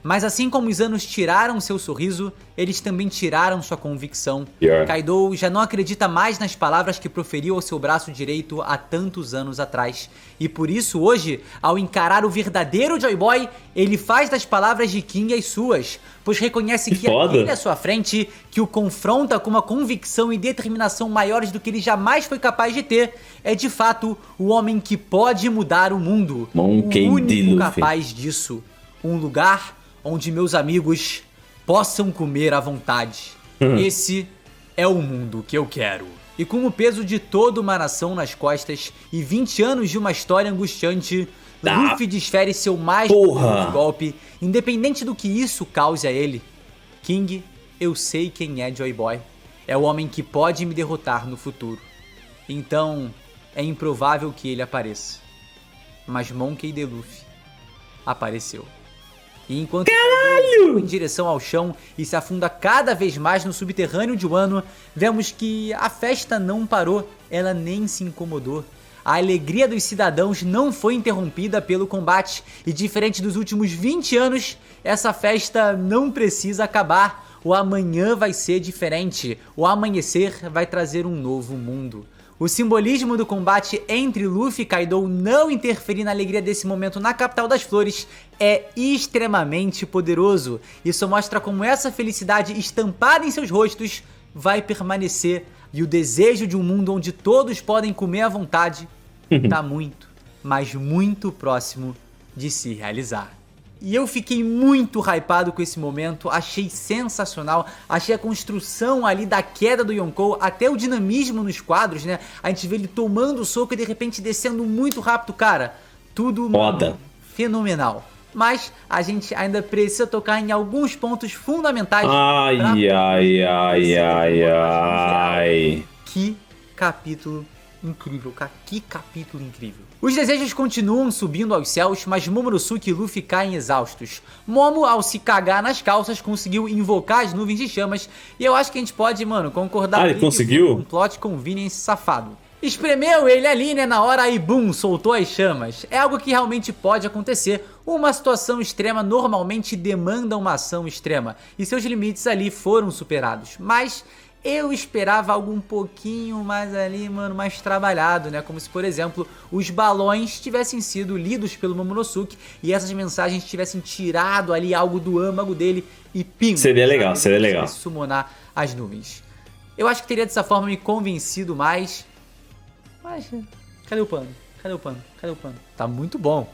Speaker 2: Mas assim como os anos tiraram seu sorriso, eles também tiraram sua convicção. Kaido já não acredita mais nas palavras que proferiu ao seu braço direito há tantos anos atrás. E por isso hoje, ao encarar o verdadeiro Joy Boy, ele faz das palavras de King as suas, pois reconhece que aquele à sua frente, que o confronta com uma convicção e determinação maiores do que ele jamais foi capaz de ter, é de fato o homem que pode mudar o mundo. O único capaz disso. Um lugar onde meus amigos possam comer à vontade. Esse é o mundo que eu quero. E com o peso de toda uma nação nas costas e 20 anos de uma história angustiante, Luffy desfere seu mais poderoso golpe, independente do que isso cause a ele. King, eu sei quem é Joy Boy. É o homem que pode me derrotar no futuro. Então, é improvável que ele apareça. Mas Monkey D. Luffy apareceu. E enquanto ele vai em direção ao chão e se afunda cada vez mais no subterrâneo de Wano, vemos que a festa não parou, ela nem se incomodou. A alegria dos cidadãos não foi interrompida pelo combate e, diferente dos últimos 20 anos, essa festa não precisa acabar. O amanhã vai ser diferente, o amanhecer vai trazer um novo mundo. O simbolismo do combate entre Luffy e Kaido não interferir na alegria desse momento na capital das flores é extremamente poderoso. Isso mostra como essa felicidade estampada em seus rostos vai permanecer e o desejo de um mundo onde todos podem comer à vontade está muito, mas muito próximo de se realizar. E eu fiquei muito hypado com esse momento, achei sensacional, achei a construção ali da queda do Yonkou, até o dinamismo nos quadros, né? A gente vê ele tomando o soco e de repente descendo muito rápido, cara. Tudo fenomenal. Mas a gente ainda precisa tocar em alguns pontos fundamentais. Que capítulo incrível, cara. Que capítulo incrível. Os desejos continuam subindo aos céus, mas Momonosuke e Luffy caem exaustos. Momo, ao se cagar nas calças, conseguiu invocar as nuvens de chamas. E eu acho que a gente pode, mano, concordar
Speaker 1: ele conseguiu?
Speaker 2: Um plot convenience safado. Espremeu ele ali, né, na hora, aí bum, soltou as chamas. É algo que realmente pode acontecer. Uma situação extrema normalmente demanda uma ação extrema. E seus limites ali foram superados. Mas eu esperava algo um pouquinho mais ali, mano, mais trabalhado, né? Como se, por exemplo, os balões tivessem sido lidos pelo Momonosuke e essas mensagens tivessem tirado ali algo do âmago dele e pim.
Speaker 1: Seria legal, seria legal.
Speaker 2: Summonar as nuvens. Eu acho que teria dessa forma me convencido mais. Mas, cadê o pano? Cadê o pano? Cadê o pano? Tá muito bom,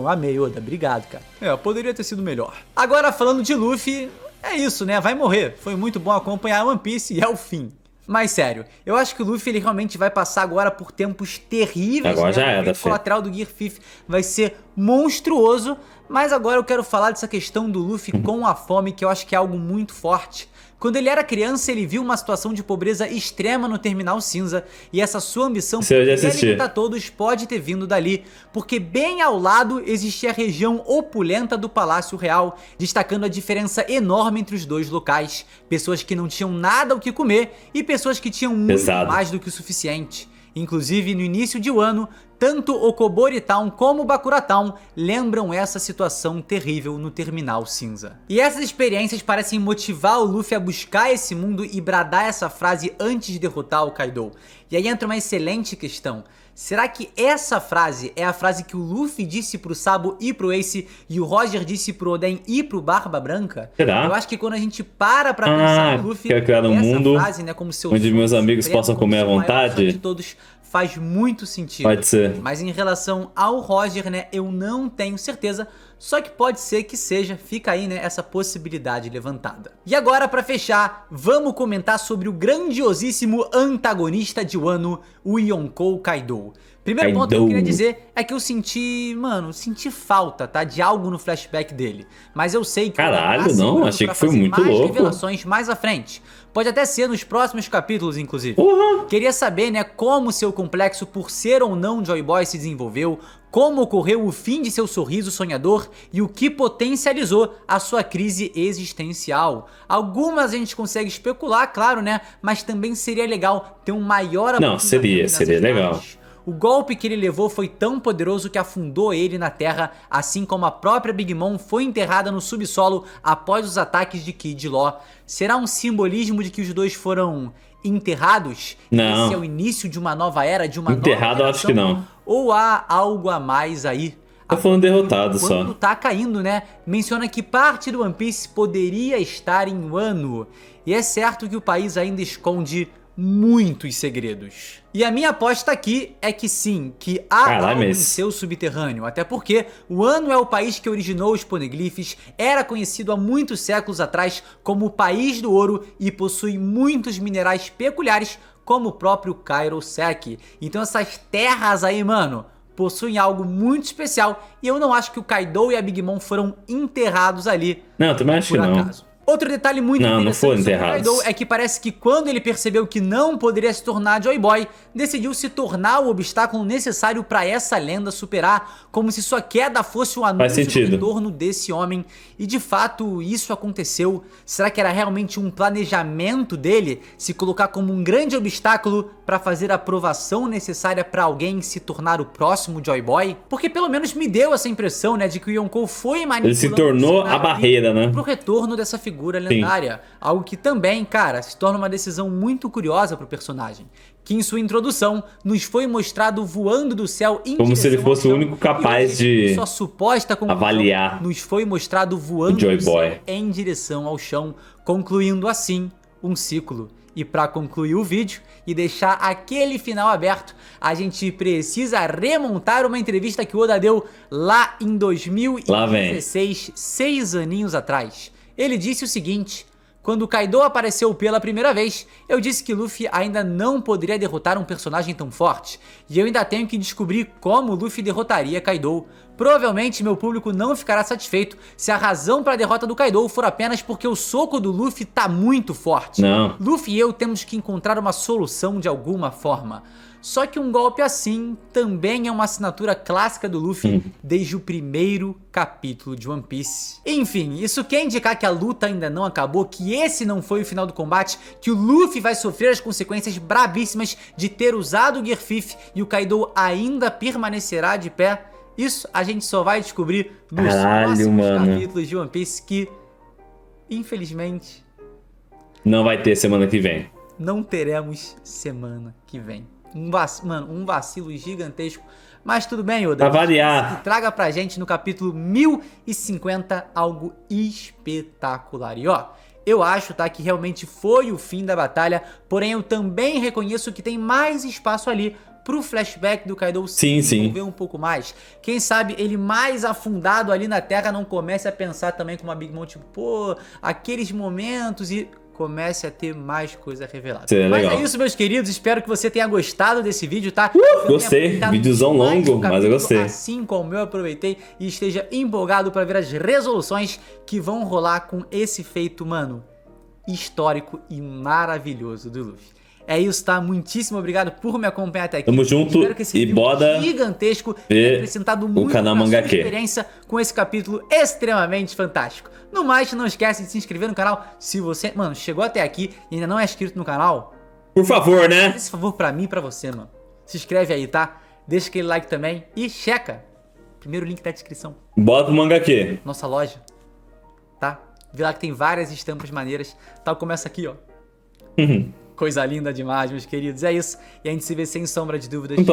Speaker 2: eu amei, Oda, obrigado, cara. Poderia ter sido melhor. Agora, falando de Luffy, é isso, né? Vai morrer. Foi muito bom acompanhar One Piece e é o fim. Mas sério, eu acho que o Luffy ele realmente vai passar agora por tempos terríveis.
Speaker 1: Agora já
Speaker 2: é, o colateral do Gear 5 vai ser monstruoso. Mas agora eu quero falar dessa questão do Luffy com a fome, que eu acho que é algo muito forte. Quando ele era criança, ele viu uma situação de pobreza extrema no Terminal Cinza, e essa sua ambição por alimentar todos pode ter vindo dali, porque bem ao lado existia a região opulenta do Palácio Real, destacando a diferença enorme entre os dois locais, pessoas que não tinham nada o que comer e pessoas que tinham muito mais do que o suficiente. Inclusive, no início de Wano, tanto o Kobori Town como o Bakura Town lembram essa situação terrível no Terminal Cinza. E essas experiências parecem motivar o Luffy a buscar esse mundo e bradar essa frase antes de derrotar o Kaido. E aí entra uma excelente questão. Será que essa frase é a frase que o Luffy disse pro Sabo e pro Ace e o Roger disse pro Oden e pro Barba Branca?
Speaker 1: Será?
Speaker 2: Eu acho que quando a gente para pra pensar no Luffy,
Speaker 1: quer criar um mundo
Speaker 2: frase, né, como seu
Speaker 1: onde meus amigos possam comer à vontade?
Speaker 2: De todos, faz muito sentido.
Speaker 1: Pode ser.
Speaker 2: Mas em relação ao Roger, né, eu não tenho certeza, só que pode ser que seja, fica aí, né, essa possibilidade levantada. E agora, pra fechar, vamos comentar sobre o grandiosíssimo antagonista de Wano, o Yonkou Kaido. Primeiro ponto que eu queria dizer é que eu senti, mano, senti falta, tá, de algo no flashback dele. Mas eu sei que...
Speaker 1: Caralho, não, achei que foi muito louco.
Speaker 2: Revelações mais à frente. Pode até ser nos próximos capítulos, inclusive. Queria saber, né, como seu complexo por ser ou não Joy Boy se desenvolveu, como ocorreu o fim de seu sorriso sonhador e o que potencializou a sua crise existencial. Algumas a gente consegue especular, claro, né, mas também seria legal ter um maior...
Speaker 1: Não, seria legal.
Speaker 2: O golpe que ele levou foi tão poderoso que afundou ele na terra, assim como a própria Big Mom foi enterrada no subsolo após os ataques de Kid Law. Será um simbolismo de que os dois foram enterrados?
Speaker 1: Não.
Speaker 2: Esse é o início de uma nova era, de uma
Speaker 1: Enterrado,
Speaker 2: nova
Speaker 1: eu acho que não.
Speaker 2: Ou há algo a mais aí?
Speaker 1: Tô falando derrotado só.
Speaker 2: Quando tá caindo, né? Menciona que parte do One Piece poderia estar em Wano. E é certo que o país ainda esconde muitos segredos. E a minha aposta aqui é que sim, que há algo em seu subterrâneo. Até porque Wano é o país que originou os poneglyphs, era conhecido há muitos séculos atrás como o País do Ouro e possui muitos minerais peculiares, como o próprio Kairosek. Então essas terras aí, mano, possuem algo muito especial e eu não acho que o Kaido e a Big Mom foram enterrados ali.
Speaker 1: Não, também acho que não.
Speaker 2: Outro detalhe muito interessante sobre o Kaido é que parece que quando ele percebeu que não poderia se tornar Joy Boy, decidiu se tornar o obstáculo necessário para essa lenda superar, como se sua queda fosse o anúncio do retorno desse homem. E de fato isso aconteceu. Será que era realmente um planejamento dele se colocar como um grande obstáculo para fazer a aprovação necessária para alguém se tornar o próximo Joy Boy? Porque pelo menos me deu essa impressão, né, de que o Yonkou foi manipulando.
Speaker 1: Ele se tornou a barreira, né?
Speaker 2: Pro retorno dessa figura lendária. Sim. Algo que também, cara, se torna uma decisão muito curiosa pro personagem. Que em sua introdução nos foi mostrado voando do céu em
Speaker 1: como se ele fosse o único capaz de
Speaker 2: sua suposta
Speaker 1: avaliar.
Speaker 2: Nos foi mostrado voando do céu em direção ao chão, concluindo assim um ciclo. E para concluir o vídeo e deixar aquele final aberto, a gente precisa remontar uma entrevista que o Oda deu lá em 2016, 6 aninhos atrás. Ele disse o seguinte: quando o Kaido apareceu pela primeira vez, eu disse que Luffy ainda não poderia derrotar um personagem tão forte, e eu ainda tenho que descobrir como Luffy derrotaria Kaido. Provavelmente meu público não ficará satisfeito se a razão para a derrota do Kaido for apenas porque o soco do Luffy tá muito forte.
Speaker 1: Não.
Speaker 2: Luffy e eu temos que encontrar uma solução de alguma forma. Só que um golpe assim também é uma assinatura clássica do Luffy desde o primeiro capítulo de One Piece. Enfim, isso quer indicar que a luta ainda não acabou, que esse não foi o final do combate, que o Luffy vai sofrer as consequências brabíssimas de ter usado o Gear 5 e o Kaido ainda permanecerá de pé. Isso a gente só vai descobrir nos próximos capítulos de One Piece, que infelizmente
Speaker 1: não vai ter semana que vem.
Speaker 2: Não teremos semana que vem. Um vacilo gigantesco. Mas tudo bem, Oda.
Speaker 1: Pra variar.
Speaker 2: E traga pra gente no capítulo 1050 algo espetacular. E ó, eu acho, tá, que realmente foi o fim da batalha. Porém, eu também reconheço que tem mais espaço ali pro flashback do Kaido se desenvolver um pouco mais. Quem sabe ele mais afundado ali na terra não comece a pensar também como a Big Mom, tipo, pô, aqueles momentos, e comece a ter mais coisa revelada. Mas é isso, meus queridos, espero que você tenha gostado desse vídeo, tá?
Speaker 1: Gostei, vídeozão longo, mas eu gostei.
Speaker 2: Assim como eu aproveitei, e esteja empolgado para ver as resoluções que vão rolar com esse feito, mano, histórico e maravilhoso do Luffy. É isso, tá? Muitíssimo obrigado por me acompanhar até aqui.
Speaker 1: Tamo junto e bora
Speaker 2: gigantesco ter acrescentado muito
Speaker 1: o canal Mangá
Speaker 2: experiência com esse capítulo extremamente fantástico. No mais, não esquece de se inscrever no canal. Se você, mano, chegou até aqui e ainda não é inscrito no canal,
Speaker 1: por favor, né?
Speaker 2: Esse favor pra mim e pra você, mano. Se inscreve aí, tá? Deixa aquele like também e checa. Primeiro link da descrição.
Speaker 1: Bota pro Mangá aqui.
Speaker 2: Nossa loja, tá? Vê lá que tem várias estampas maneiras. Tal como essa aqui, ó. Coisa linda demais, meus queridos. É isso. E a gente se vê sem sombra de dúvidas
Speaker 1: no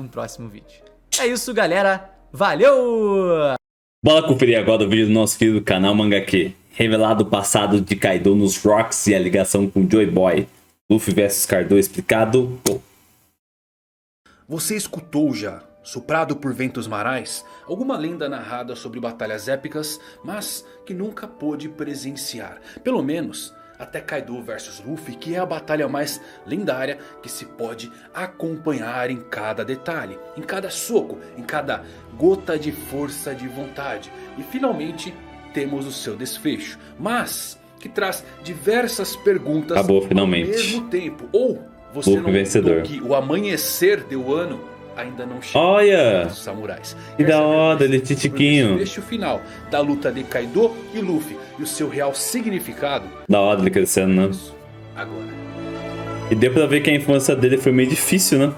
Speaker 1: próximo vídeo.
Speaker 2: É isso, galera. Valeu!
Speaker 1: Bora conferir agora o vídeo do nosso querido canal Mangaka. Revelado o passado de Kaido nos Rocks e a ligação com Joy Boy. Luffy vs Kaido explicado.
Speaker 3: Você escutou já, soprado por ventos marais, alguma lenda narrada sobre batalhas épicas, mas que nunca pôde presenciar. Pelo menos até Kaido vs Luffy, que é a batalha mais lendária que se pode acompanhar em cada detalhe, em cada soco, em cada gota de força de vontade. E finalmente temos o seu desfecho, mas que traz diversas perguntas ao mesmo tempo. Ou você não notou que o amanhecer de Wano ainda não chegou.
Speaker 1: Olha!
Speaker 3: Os samurais.
Speaker 1: Que da hora, ele titiquinho.
Speaker 3: Este é o final da luta de Kaido e Luffy e o seu real significado.
Speaker 1: Da hora ele crescendo, né?
Speaker 3: Agora.
Speaker 1: E deu pra ver que a infância dele foi meio difícil, né?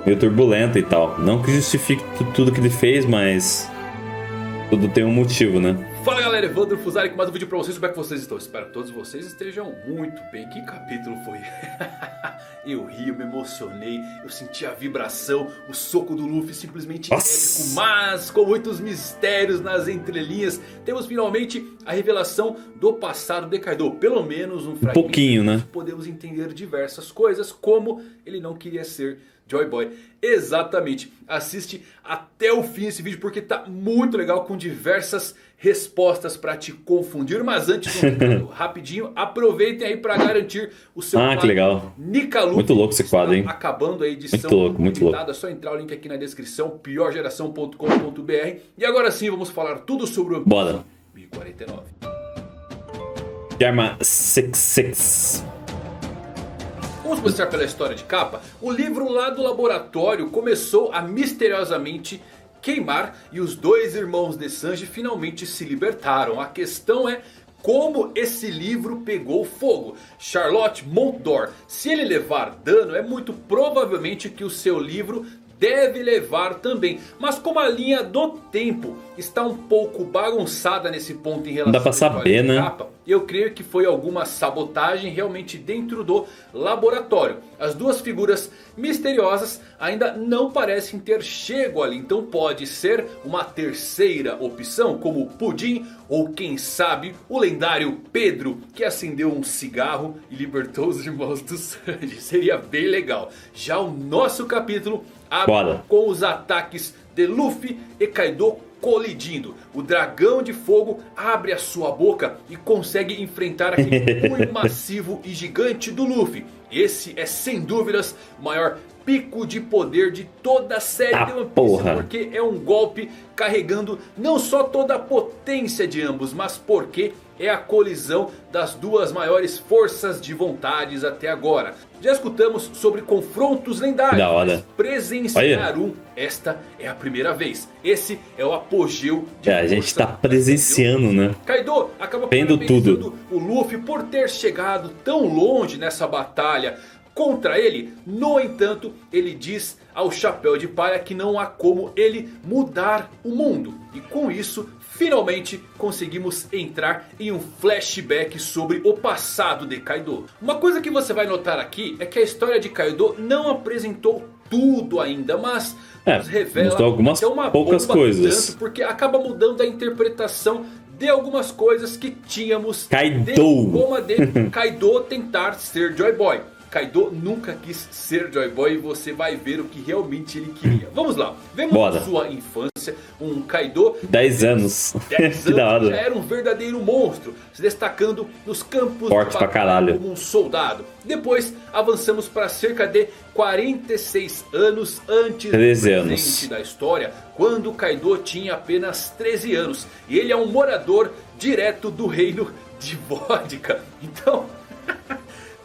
Speaker 1: meio turbulenta e tal. Não que justifique tudo que ele fez, mas tudo tem um motivo, né?
Speaker 3: Fala galera, Evandro Fusari com mais um vídeo pra vocês. Como é que vocês estão? Espero que todos vocês estejam muito bem. Que capítulo foi? Eu ri, eu me emocionei, eu senti a vibração, o soco do Luffy simplesmente épico, mas com muitos mistérios nas entrelinhas. Temos finalmente a revelação do passado de Kaido, pelo menos um fragmento.
Speaker 1: Pouquinho, né?
Speaker 3: Podemos entender diversas coisas, como ele não queria ser Joy Boy. Exatamente, assiste até o fim esse vídeo porque tá muito legal, com diversas respostas pra te confundir. Mas antes, um recado rapidinho, aproveitem aí pra garantir o seu
Speaker 1: quadro. Que legal.
Speaker 3: Nickaluffy.
Speaker 1: Muito louco esse quadro, hein?
Speaker 3: Acabando a edição
Speaker 1: muito louco.
Speaker 3: É só entrar o link aqui na descrição, piorgeração.com.br. E agora sim, vamos falar tudo sobre o
Speaker 1: Bora.
Speaker 3: 1049.
Speaker 1: Arma 66.
Speaker 3: Vamos começar pela história de capa. O livro lá do laboratório começou a misteriosamente queimar e os dois irmãos de Sanji finalmente se libertaram. A questão é como esse livro pegou fogo. Charlotte Montdor, se ele levar dano, é muito provavelmente que o seu livro deve levar também. Mas como a linha do tempo está um pouco bagunçada nesse ponto em relação
Speaker 1: dá pra saber, né?
Speaker 3: Capa, eu creio que foi alguma sabotagem realmente dentro do laboratório. As duas figuras misteriosas ainda não parecem ter chego ali. Então pode ser uma terceira opção, como Pudim ou quem sabe o lendário Pedro, que acendeu um cigarro e libertou os irmãos do Sanji. Seria bem legal. Já o nosso capítulo abre com os ataques de Luffy e Kaido colidindo. O dragão de fogo abre a sua boca e consegue enfrentar aquele punho massivo e gigante do Luffy. Esse é sem dúvidas o maior pico de poder de toda a série de One Piece, porque é um golpe carregando não só toda a potência de ambos, mas porque é a colisão das duas maiores forças de vontades até agora. Já escutamos sobre confrontos lendários, presenciar esta é a primeira vez. Esse é o apogeu de
Speaker 1: a gente tá presenciando, né?
Speaker 3: Kaido acaba parabenizando o Luffy por ter chegado tão longe nessa batalha contra ele. No entanto, ele diz ao Chapéu de Palha que não há como ele mudar o mundo. E com isso, finalmente conseguimos entrar em um flashback sobre o passado de Kaido. Uma coisa que você vai notar aqui é que a história de Kaido não apresentou tudo ainda, mas nos revela
Speaker 1: algumas poucas coisas.
Speaker 3: Tanto porque acaba mudando a interpretação de algumas coisas que tínhamos como a de Kaido tentar ser Joy Boy. Kaido nunca quis ser Joy Boy e você vai ver o que realmente ele queria. Vamos lá, vemos sua infância, um Kaido
Speaker 1: 10 anos.
Speaker 3: 10 anos já era um verdadeiro monstro, se destacando nos campos
Speaker 1: forte pra caralho
Speaker 3: como um soldado. Depois avançamos para cerca de 46 anos antes do presente da história, quando Kaido tinha apenas 13 anos. E ele é um morador direto do reino de Vodka. Então...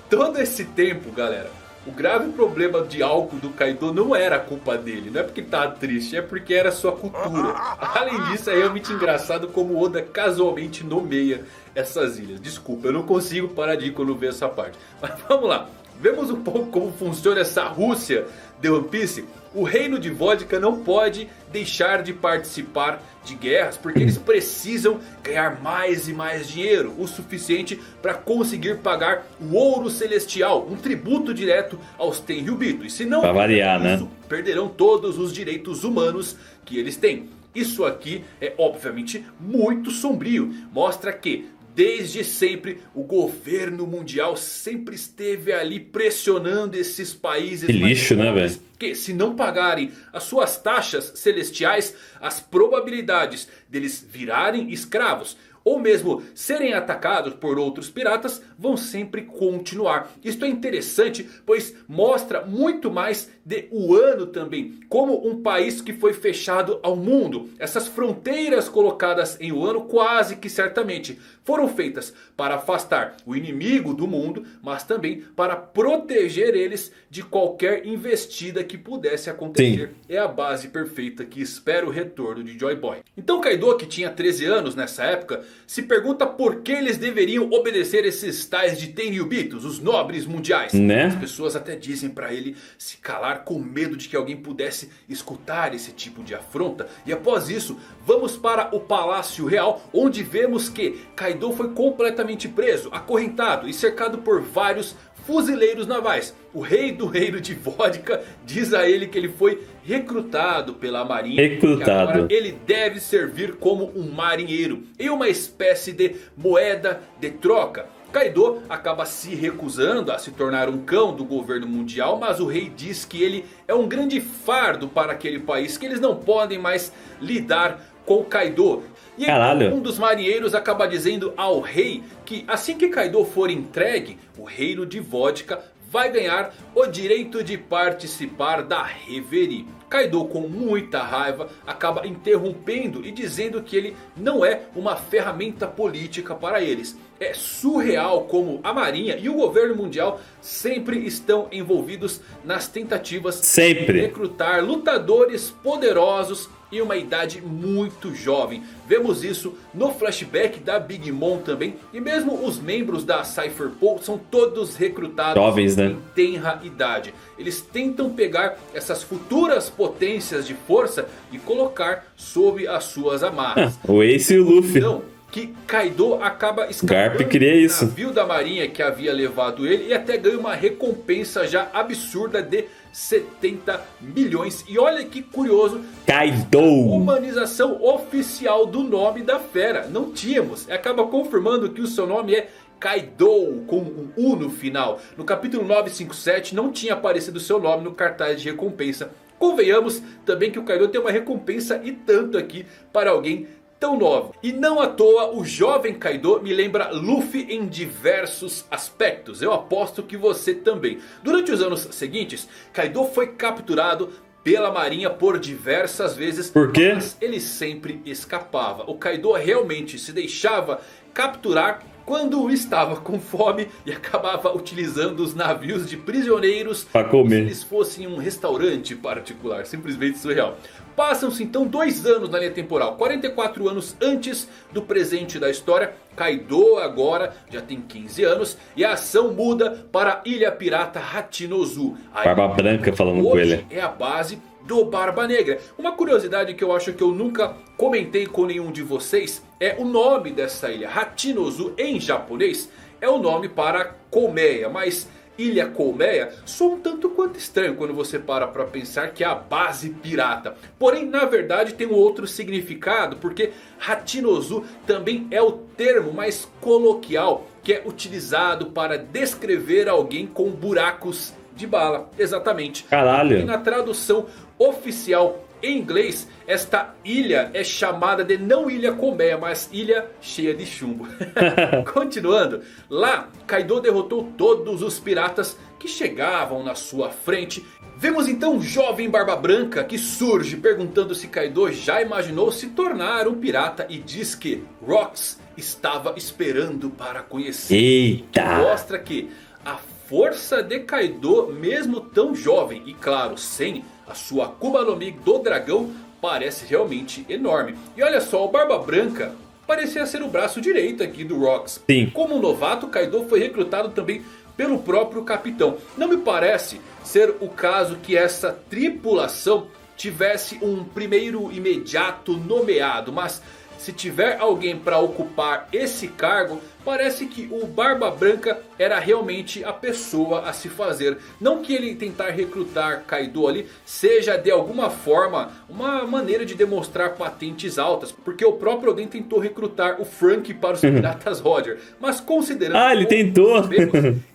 Speaker 3: todo esse tempo, galera, o grave problema de álcool do Kaido não era culpa dele. Não é porque ele tava triste, é porque era sua cultura. Além disso, é realmente engraçado como Oda casualmente nomeia essas ilhas. Desculpa, eu não consigo parar de ir quando ver essa parte. Mas vamos lá. Vemos um pouco como funciona essa Rússia de One Piece. O reino de Vodka não pode deixar de participar de guerras, porque eles precisam ganhar mais e mais dinheiro, o suficiente para conseguir pagar o ouro celestial, um tributo direto aos Tenryubito. E se não
Speaker 1: variar, né?
Speaker 3: Perderão todos os direitos humanos que eles têm. Isso aqui é obviamente muito sombrio, mostra que desde sempre o governo mundial sempre esteve ali pressionando esses países.
Speaker 1: Que lixo, né, velho?
Speaker 3: Que se não pagarem as suas taxas celestiais, as probabilidades deles virarem escravos ou mesmo serem atacados por outros piratas vão sempre continuar. Isto é interessante, pois mostra muito mais de Wano também, como um país que foi fechado ao mundo. Essas fronteiras colocadas em Wano quase que certamente foram feitas para afastar o inimigo do mundo, mas também para proteger eles de qualquer investida que pudesse acontecer. Sim. É a base perfeita que espera o retorno de Joy Boy. Então Kaido, que tinha 13 anos nessa época, se pergunta por que eles deveriam obedecer esses tais de Tenryubitos, os nobres mundiais.
Speaker 1: Né?
Speaker 3: As pessoas até dizem pra ele se calar com medo de que alguém pudesse escutar esse tipo de afronta. E após isso, vamos para o Palácio Real, onde vemos que Kaido foi completamente preso, acorrentado e cercado por vários fuzileiros navais. O rei do reino de Vodka diz a ele que ele foi recrutado pela marinha.
Speaker 1: Recrutado.
Speaker 3: Que agora ele deve servir como um marinheiro, em uma espécie de moeda de troca. Kaido acaba se recusando a se tornar um cão do governo mundial, mas o rei diz que ele é um grande fardo para aquele país, que eles não podem mais lidar com Kaido. E
Speaker 1: Caralho.
Speaker 3: um dos marinheiros acaba dizendo ao rei que assim que Kaido for entregue, o reino de Vodka vai ganhar o direito de participar da Reverie. Kaido, com muita raiva, acaba interrompendo e dizendo que ele não é uma ferramenta política para eles. É surreal como a marinha e o governo mundial sempre estão envolvidos nas tentativas de recrutar lutadores poderosos em uma idade muito jovem. Vemos isso no flashback da Big Mom também. E mesmo os membros da Cypher Pool são todos recrutados
Speaker 1: jovens, né?
Speaker 3: em tenra idade. Eles tentam pegar essas futuras potências de força e colocar sob as suas amarras.
Speaker 1: O Ace e o Luffy.
Speaker 3: Então, que Kaido acaba escapando
Speaker 1: Garp queria isso.
Speaker 3: do navio da marinha que havia levado ele e até ganha uma recompensa já absurda de 70 milhões. E olha que curioso,
Speaker 1: Kaido.
Speaker 3: humanização oficial do nome da fera. Não tínhamos. Acaba confirmando que o seu nome é Kaido, com um U no final. No capítulo 957 não tinha aparecido seu nome no cartaz de recompensa. Convenhamos também que o Kaido tem uma recompensa e tanto aqui para alguém tão novo. E não à toa o jovem Kaido me lembra Luffy em diversos aspectos. Eu aposto que você também. Durante os anos seguintes, Kaido foi capturado pela marinha por diversas vezes.
Speaker 1: Por quê?
Speaker 3: Mas ele sempre escapava. O Kaido realmente se deixava capturar quando estava com fome e acabava utilizando os navios de prisioneiros
Speaker 1: para
Speaker 3: como se
Speaker 1: comer.
Speaker 3: eles fossem um restaurante particular. Simplesmente surreal. Passam-se então 2 anos na linha temporal, 44 anos antes do presente da história. Kaido agora já tem 15 anos e a ação muda para a Ilha Pirata Hachinozu. A
Speaker 1: Barba
Speaker 3: ilha
Speaker 1: Branca falando com
Speaker 3: hoje
Speaker 1: ele.
Speaker 3: é a base do Barba Negra. Uma curiosidade que eu acho que eu nunca comentei com nenhum de vocês é o nome dessa ilha. Hachinozu em japonês é o nome para colmeia, mas Ilha Colmeia soa um tanto quanto estranho quando você para pensar que é a base pirata. Porém, na verdade tem um outro significado, porque Hachinozu também é o termo mais coloquial que é utilizado para descrever alguém com buracos de bala. Exatamente.
Speaker 1: Caralho.
Speaker 3: E na tradução oficial em inglês, esta ilha é chamada de não Ilha Colmeia, mas Ilha Cheia de Chumbo. Continuando, lá Kaido derrotou todos os piratas que chegavam na sua frente. Vemos então um jovem Barba Branca que surge perguntando se Kaido já imaginou se tornar um pirata e diz que Rox estava esperando para conhecer.
Speaker 1: Eita!
Speaker 3: Mostra que a força de Kaido, mesmo tão jovem e claro, sem a sua Akuma no Mi do dragão, parece realmente enorme. E olha só, o Barba Branca parecia ser o braço direito aqui do Rox.
Speaker 1: Sim.
Speaker 3: Como um novato, Kaido foi recrutado também pelo próprio capitão. Não me parece ser o caso que essa tripulação tivesse um primeiro imediato nomeado, mas se tiver alguém para ocupar esse cargo, parece que o Barba Branca era realmente a pessoa a se fazer. Não que ele tentar recrutar Kaido ali seja de alguma forma uma maneira de demonstrar patentes altas, porque o próprio Oden tentou recrutar o Frank para os Piratas Roger. Mas considerando
Speaker 1: Ele tentou.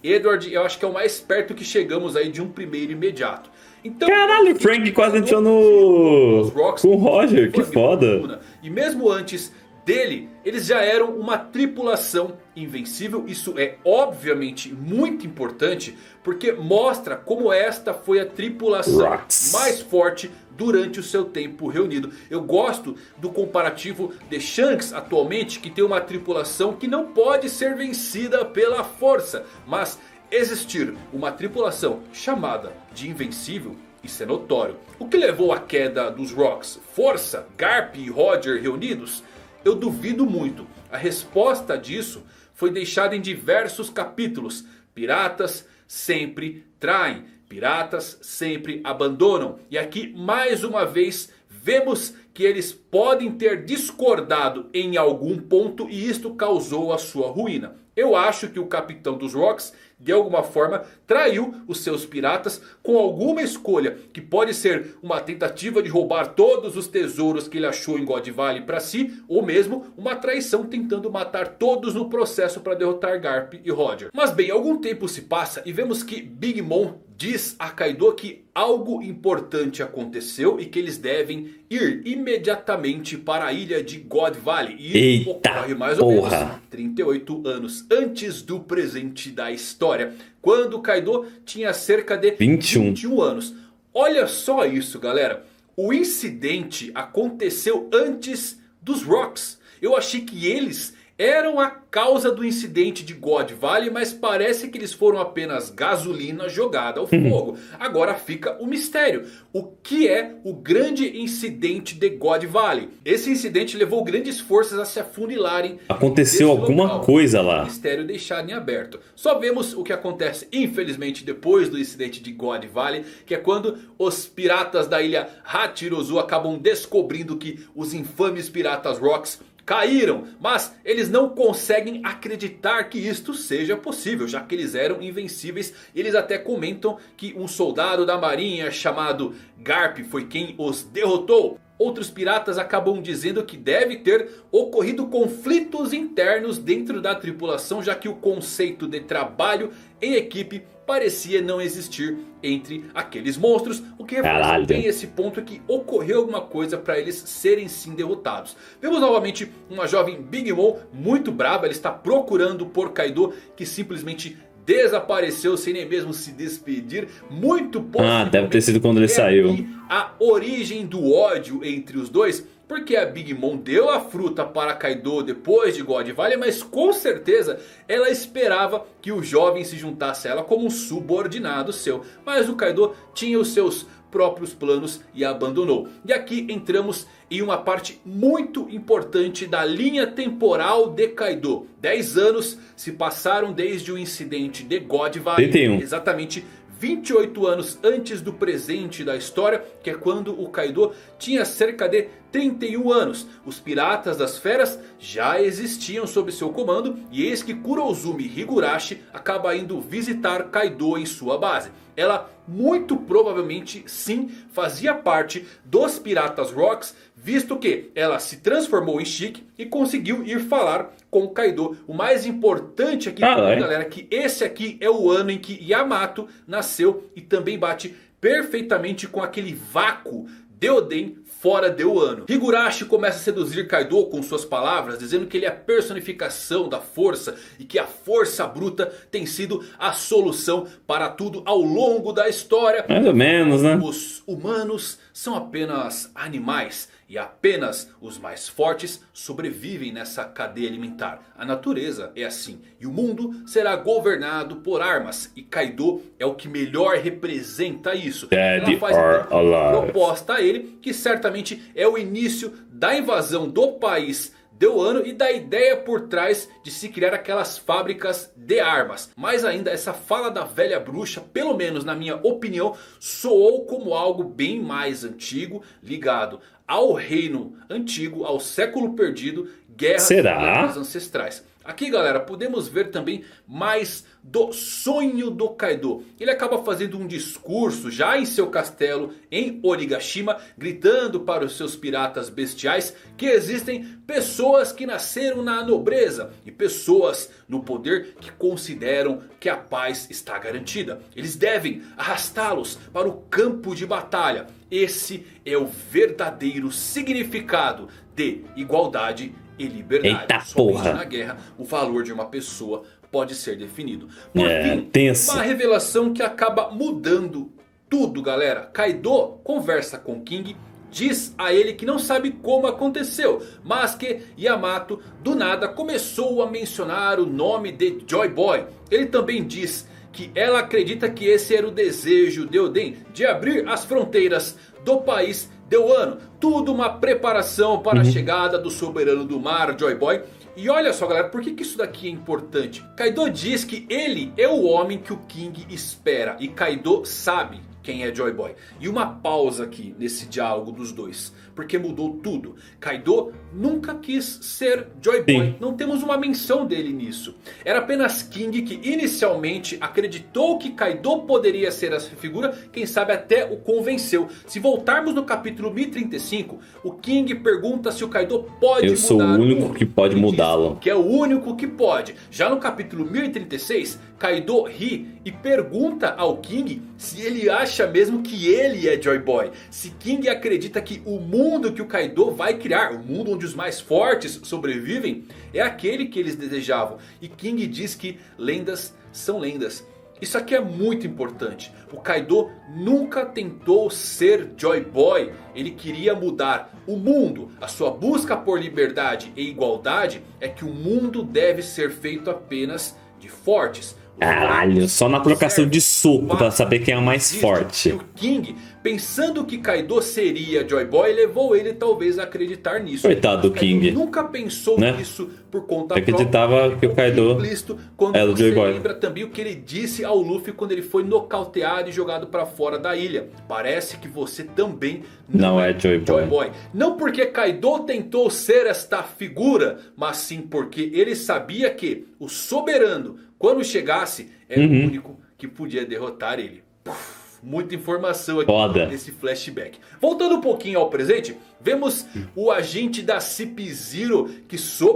Speaker 3: Edward, eu acho que é o mais perto que chegamos aí de um primeiro imediato. Então,
Speaker 1: Caralho, o Frank quase entrou no... com o Roger, que foda.
Speaker 3: E mesmo antes dele, eles já eram uma tripulação invencível. Isso é obviamente muito importante, porque mostra como esta foi a tripulação mais forte durante o seu tempo reunido. Eu gosto do comparativo de Shanks atualmente, que tem uma tripulação que não pode ser vencida pela força, mas existir uma tripulação chamada de invencível, isso é notório. O que levou à queda dos Rocks? Força, Garp e Roger reunidos? Eu duvido muito. A resposta disso foi deixada em diversos capítulos. Piratas sempre traem. Piratas sempre abandonam. E aqui mais uma vez vemos que eles podem ter discordado em algum ponto e isto causou a sua ruína. Eu acho que o capitão dos Rocks de alguma forma traiu os seus piratas com alguma escolha. Que pode ser uma tentativa de roubar todos os tesouros que ele achou em God Valley para si. Ou mesmo uma traição tentando matar todos no processo para derrotar Garp e Roger. Mas bem, algum tempo se passa e vemos que Big Mom diz a Kaido que algo importante aconteceu e que eles devem ir imediatamente para a ilha de God Valley. E isso ocorre mais ou menos 38 anos antes do presente da história, quando Kaido tinha cerca de 21 anos. Olha só isso, galera. O incidente aconteceu antes dos Rocks. Eu achei que eles eram a causa do incidente de God Valley, mas parece que eles foram apenas gasolina jogada ao fogo. Agora fica o mistério. O que é o grande incidente de God Valley? Esse incidente levou grandes forças a se afunilarem.
Speaker 1: Aconteceu alguma coisa lá.
Speaker 3: O mistério deixado em aberto. Só vemos o que acontece, infelizmente, depois do incidente de God Valley, que é quando os piratas da ilha Hachirozu acabam descobrindo que os infames piratas Rocks caíram, mas eles não conseguem acreditar que isto seja possível, já que eles eram invencíveis. Eles até comentam que um soldado da marinha chamado Garp foi quem os derrotou. Outros piratas acabam dizendo que deve ter ocorrido conflitos internos dentro da tripulação, já que o conceito de trabalho em equipe parecia não existir entre aqueles monstros. O que reforça bem esse ponto é que ocorreu alguma coisa para eles serem sim derrotados. Vemos novamente uma jovem Big Mom muito brava. Ela está procurando por Kaido, que simplesmente desapareceu sem nem mesmo se despedir. Muito possivelmente
Speaker 1: deve ter sido quando ele saiu.
Speaker 3: A origem do ódio entre os dois, porque a Big Mom deu a fruta para Kaido depois de God Valley, mas com certeza ela esperava que o jovem se juntasse a ela como um subordinado seu. Mas o Kaido tinha os seus próprios planos e abandonou. E aqui entramos em uma parte muito importante da linha temporal de Kaido. 10 anos se passaram desde o incidente de God Valley.
Speaker 1: 31.
Speaker 3: Exatamente 28 anos antes do presente da história, que é quando o Kaido tinha cerca de 31 anos. Os piratas das feras já existiam sob seu comando, e eis que Kurozumi Higurashi acaba indo visitar Kaido em sua base. Ela muito provavelmente sim fazia parte dos piratas Rocks, visto que ela se transformou em Shiki e conseguiu ir falar com Kaido. O mais importante aqui, galera, é que esse aqui é o ano em que Yamato nasceu e também bate perfeitamente com aquele vácuo de Oden fora de Wano. Higurashi começa a seduzir Kaido com suas palavras, dizendo que ele é a personificação da força e que a força bruta tem sido a solução para tudo ao longo da história.
Speaker 1: Mais ou menos, né?
Speaker 3: Os humanos são apenas animais e apenas os mais fortes sobrevivem nessa cadeia alimentar. A natureza é assim e o mundo será governado por armas, e Kaido é o que melhor representa isso. Ela faz então uma proposta a ele, que certamente é o início da invasão do país de Wano e da ideia por trás de se criar aquelas fábricas de armas. Mas ainda essa fala da velha bruxa, pelo menos na minha opinião, soou como algo bem mais antigo, ligado ao reino antigo, ao século perdido, guerras ancestrais. Aqui, galera, podemos ver também mais do sonho do Kaido. Ele acaba fazendo um discurso já em seu castelo em Onigashima, gritando para os seus piratas bestiais que existem pessoas que nasceram na nobreza e pessoas no poder que consideram que a paz está garantida. Eles devem arrastá-los para o campo de batalha. Esse é o verdadeiro significado de igualdade e liberdade.
Speaker 1: Eita
Speaker 3: Somente
Speaker 1: porra.
Speaker 3: na guerra o valor de uma pessoa pode ser definido. Por fim,
Speaker 1: tenso.
Speaker 3: uma revelação que acaba mudando tudo, galera. Kaido conversa com King, diz a ele que não sabe como aconteceu, mas que Yamato do nada começou a mencionar o nome de Joy Boy. Ele também diz que ela acredita que esse era o desejo de Oden, de abrir as fronteiras do país Deu ano, tudo uma preparação para a chegada do soberano do mar, Joy Boy. E olha só galera, por que isso daqui é importante? Kaido diz que ele é o homem que o King espera. E Kaido sabe quem é Joy Boy. E uma pausa aqui nesse diálogo dos dois, porque mudou tudo. Kaido nunca quis ser Joy Boy.
Speaker 1: Sim.
Speaker 3: Não temos uma menção dele nisso. Era apenas King que inicialmente acreditou que Kaido poderia ser essa figura. Quem sabe até o convenceu. Se voltarmos no capítulo 1035, o King pergunta se o Kaido pode mudar.
Speaker 1: Eu sou o único que pode mudá-lo.
Speaker 3: Que é o único que pode. Já no capítulo 1036, Kaido ri e pergunta ao King se ele acha mesmo que ele é Joy Boy. Se King acredita que o mundo que o Kaido vai criar, o mundo onde os mais fortes sobrevivem, é aquele que eles desejavam. E King diz que lendas são lendas. Isso aqui é muito importante. O Kaido nunca tentou ser Joy Boy. Ele queria mudar o mundo. A sua busca por liberdade e igualdade é que o mundo deve ser feito apenas de fortes.
Speaker 1: Caralho, só na trocação de soco pra saber quem é o mais forte.
Speaker 3: E o King, pensando que Kaido seria Joy Boy, levou ele talvez a acreditar nisso.
Speaker 1: Coitado do King.
Speaker 3: Nunca pensou nisso por conta própria.
Speaker 1: Acreditava que o Kaido era o Joy Boy.
Speaker 3: Lembra também o que ele disse ao Luffy quando ele foi nocauteado e jogado pra fora da ilha. Parece que você também não é Joy Boy. Não porque Kaido tentou ser esta figura, mas sim porque ele sabia que o soberano, quando chegasse, era o único que podia derrotar ele. Muita informação aqui nesse flashback. Voltando um pouquinho ao presente, vemos o agente da CP0 que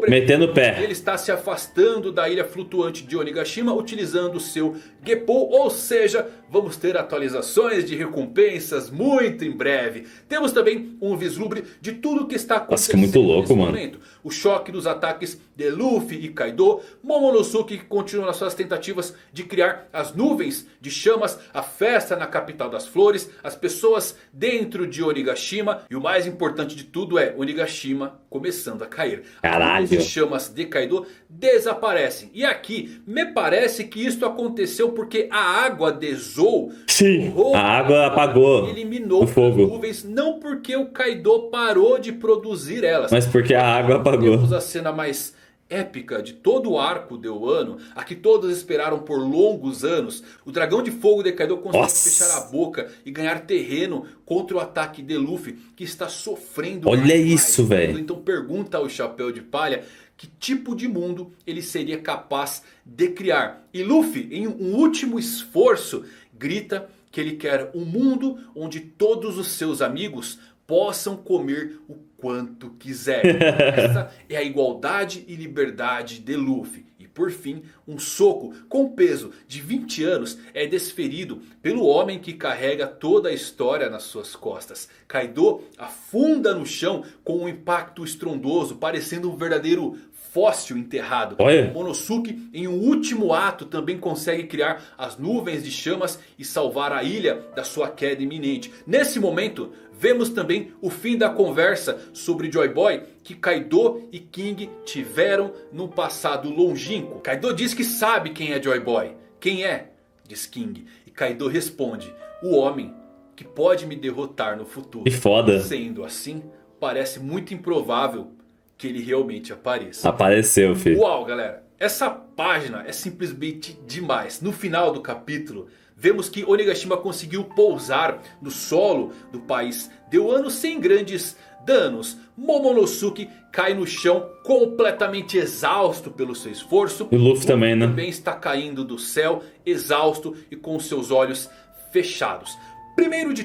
Speaker 1: metendo o pé.
Speaker 3: Ele está se afastando da ilha flutuante de Onigashima utilizando o seu Geppo. Ou seja, vamos ter atualizações de recompensas muito em breve. Temos também um vislumbre de tudo que está acontecendo.
Speaker 1: Nossa, que muito louco, mano.
Speaker 3: Momento. O choque dos ataques de Luffy e Kaido. Momonosuke que continua nas suas tentativas de criar as nuvens de chamas. A festa na capital das flores. As pessoas dentro de Onigashima. E o mais importante de tudo é Onigashima começando a cair.
Speaker 1: Caralho.
Speaker 3: As chamas de Kaido desaparecem. E aqui me parece que isso aconteceu porque a água de Zou,
Speaker 1: sim, a água apagou,
Speaker 3: eliminou
Speaker 1: o fogo.
Speaker 3: as nuvens. Não porque o Kaido parou de produzir elas,
Speaker 1: mas porque a água apagou.
Speaker 3: Temos a cena mais épica de todo o arco de Wano, a que todos esperaram por longos anos. O dragão de fogo de Kaido consegue fechar a boca e ganhar terreno contra o ataque de Luffy, que está sofrendo.
Speaker 1: Olha isso, velho.
Speaker 3: Então pergunta ao Chapéu de Palha que tipo de mundo ele seria capaz de criar. E Luffy, em um último esforço, grita que ele quer um mundo onde todos os seus amigos possam comer o quanto quiserem. Essa é a igualdade e liberdade de Luffy. E por fim, um soco com peso de 20 anos é desferido pelo homem que carrega toda a história nas suas costas. Kaido afunda no chão com um impacto estrondoso, parecendo um verdadeiro fóssil enterrado.
Speaker 1: Olha.
Speaker 3: Momonosuke, em um último ato, também consegue criar as nuvens de chamas e salvar a ilha da sua queda iminente. Nesse momento, vemos também o fim da conversa sobre Joy Boy que Kaido e King tiveram no passado longínquo. Kaido diz que sabe quem é Joy Boy. Quem é? Diz King. E Kaido responde: o homem que pode me derrotar no futuro.
Speaker 1: Que foda.
Speaker 3: Sendo assim, parece muito improvável que ele realmente apareça.
Speaker 1: Apareceu, filho.
Speaker 3: Uau, galera. Essa página é simplesmente demais. No final do capítulo, vemos que Onigashima conseguiu pousar no solo do país de Wano sem grandes danos. Momonosuke cai no chão completamente exausto pelo seu esforço.
Speaker 1: E o Luffy também, né?
Speaker 3: Também está caindo do céu, exausto e com seus olhos fechados. Primeiro de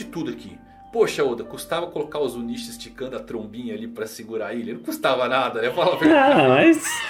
Speaker 3: tudo aqui. Poxa, Oda, custava colocar os Unishi esticando a trombinha ali pra segurar a ilha? Não custava nada, né? Fala a verdade.
Speaker 1: Ah,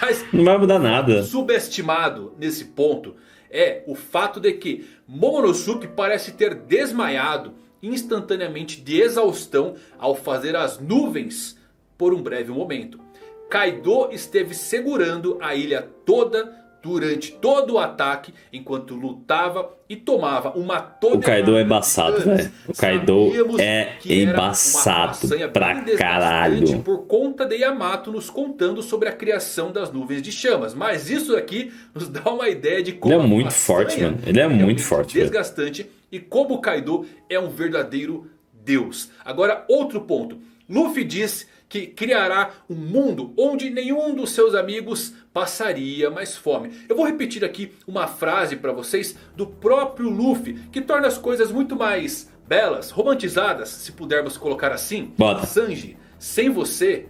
Speaker 1: mas não vai mudar nada.
Speaker 3: Subestimado nesse ponto é o fato de que Momonosuke parece ter desmaiado instantaneamente de exaustão ao fazer as nuvens por um breve momento. Kaido esteve segurando a ilha toda durante todo o ataque, enquanto lutava e tomava uma tonelada.
Speaker 1: O Kaido é embaçado, velho. O Kaido é embaçado pra caralho.
Speaker 3: Por conta de Yamato nos contando sobre a criação das nuvens de chamas. Mas isso aqui nos dá uma ideia de como
Speaker 1: ele é muito forte, mano. Ele é muito forte,
Speaker 3: desgastante. E como o Kaido é um verdadeiro Deus. Agora, outro ponto. Luffy diz que criará um mundo onde nenhum dos seus amigos passaria mais fome. Eu vou repetir aqui uma frase para vocês do próprio Luffy, que torna as coisas muito mais belas, romantizadas, se pudermos colocar assim.
Speaker 1: Bota.
Speaker 3: Sanji, sem você,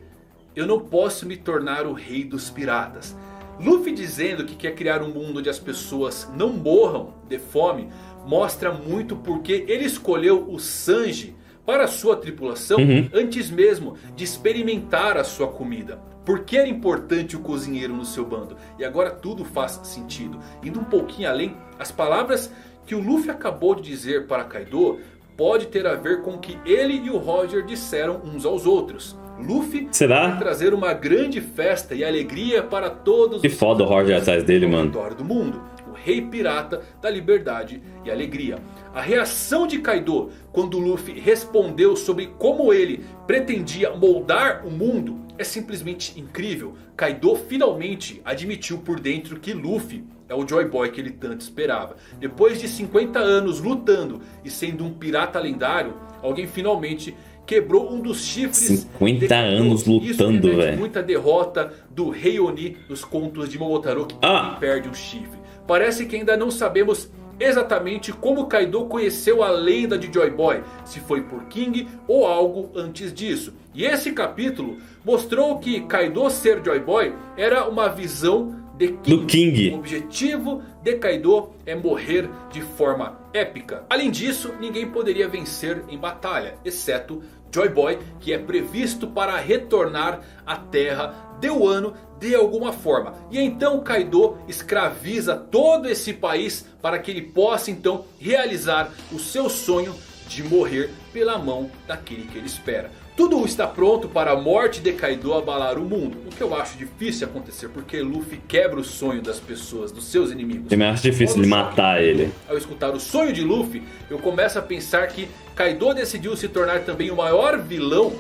Speaker 3: eu não posso me tornar o rei dos piratas. Luffy dizendo que quer criar um mundo onde as pessoas não morram de fome mostra muito porque ele escolheu o Sanji para a sua tripulação antes mesmo de experimentar a sua comida. Por que era importante o cozinheiro no seu bando? E agora tudo faz sentido. Indo um pouquinho além, as palavras que o Luffy acabou de dizer para Kaido pode ter a ver com o que ele e o Roger disseram uns aos outros. Luffy vai trazer uma grande festa e alegria para todos
Speaker 1: que
Speaker 3: os
Speaker 1: foda o Roger atrás dele, mano.
Speaker 3: ao redor do mundo. O rei pirata da liberdade e alegria. A reação de Kaido quando Luffy respondeu sobre como ele pretendia moldar o mundo é simplesmente incrível. Kaido finalmente admitiu por dentro que Luffy é o Joy Boy que ele tanto esperava. Depois de 50 anos lutando e sendo um pirata lendário, alguém finalmente quebrou um dos chifres.
Speaker 1: 50 anos lutando, velho.
Speaker 3: Muita derrota do Rei Oni nos contos de Momotaro, que perde um chifre. Parece que ainda não sabemos exatamente como Kaido conheceu a lenda de Joy Boy, se foi por King ou algo antes disso. E esse capítulo mostrou que Kaido ser Joy Boy era uma visão de King. O objetivo de Kaido é morrer de forma épica. Além disso, ninguém poderia vencer em batalha, exceto Joy Boy, que é previsto para retornar à Terra de Wano de alguma forma. E então Kaido escraviza todo esse país para que ele possa então realizar o seu sonho de morrer pela mão daquele que ele espera. Tudo está pronto para a morte de Kaido abalar o mundo. O que eu acho difícil acontecer, porque Luffy quebra o sonho das pessoas, dos seus inimigos.
Speaker 1: Eu me acho difícil de matar ele.
Speaker 3: Ao escutar o sonho de Luffy, eu começo a pensar que Kaido decidiu se tornar também o maior vilão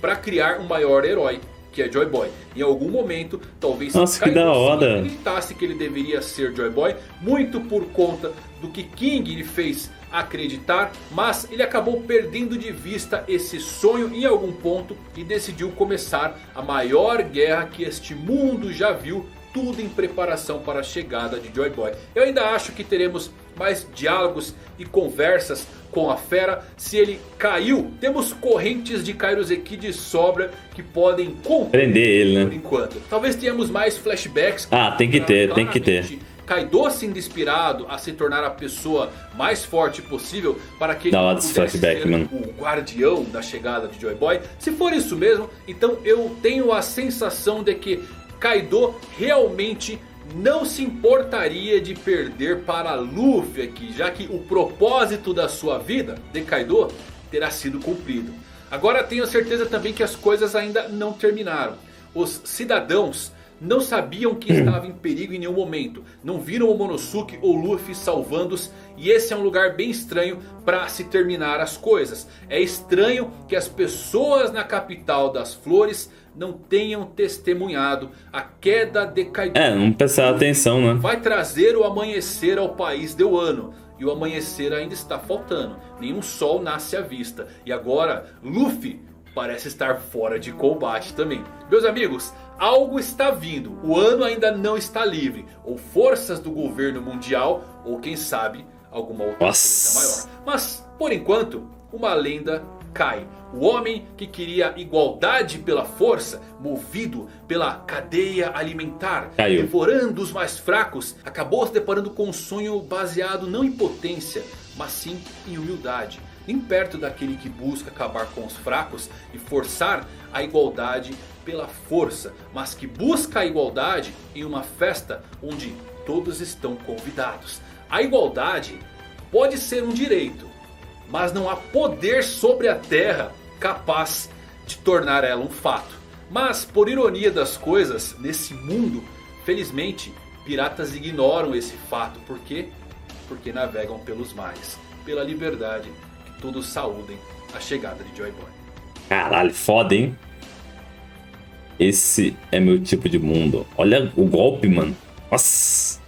Speaker 3: para criar um maior herói, que é Joy Boy. Em algum momento, talvez
Speaker 1: Nossa, que da hora.
Speaker 3: acreditasse que ele deveria ser Joy Boy, muito por conta do que King lhe fez acreditar, mas ele acabou perdendo de vista esse sonho em algum ponto e decidiu começar a maior guerra que este mundo já viu, tudo em preparação para a chegada de Joy Boy. Eu ainda acho que teremos mais diálogos e conversas com a fera. Se ele caiu, temos correntes de Kairoseki de sobra que podem
Speaker 1: prender ele, né?
Speaker 3: Por enquanto. Talvez tenhamos mais flashbacks.
Speaker 1: Tem que ter, tem que ter.
Speaker 3: Kaido sendo inspirado a se tornar a pessoa mais forte possível para que ele pudesse ser o guardião da chegada de Joy Boy. Se for isso mesmo, então eu tenho a sensação de que Kaido realmente não se importaria de perder para Luffy aqui, já que o propósito da sua vida de Kaido terá sido cumprido. Agora tenho certeza também que as coisas ainda não terminaram. Os cidadãos não sabiam que estava em perigo em nenhum momento. Não viram o Momonosuke ou Luffy salvando-os. E esse é um lugar bem estranho para se terminar as coisas. É estranho que as pessoas na capital das flores não tenham testemunhado a queda de Kaido.
Speaker 1: Não prestar atenção, né?
Speaker 3: Vai trazer o amanhecer ao país de Wano. E o amanhecer ainda está faltando. Nenhum sol nasce à vista. E agora Luffy parece estar fora de combate também. Meus amigos, algo está vindo. O Wano ainda não está livre. Ou forças do governo mundial, ou quem sabe alguma outra coisa maior. Mas, por enquanto, uma lenda cai. O homem que queria igualdade pela força, movido pela cadeia alimentar, devorando os mais fracos, acabou se deparando com um sonho baseado não em potência, mas sim em humildade. Nem perto daquele que busca acabar com os fracos e forçar a igualdade pela força, mas que busca a igualdade em uma festa onde todos estão convidados. A igualdade pode ser um direito, mas não há poder sobre a terra capaz de tornar ela um fato. Mas por ironia das coisas, nesse mundo, felizmente, piratas ignoram esse fato. Por quê? Porque navegam pelos mares, pela liberdade, que todos saúdem a chegada de Joy Boy.
Speaker 1: Caralho, foda, hein? Esse é meu tipo de mundo. Olha o golpe, mano. Nossa.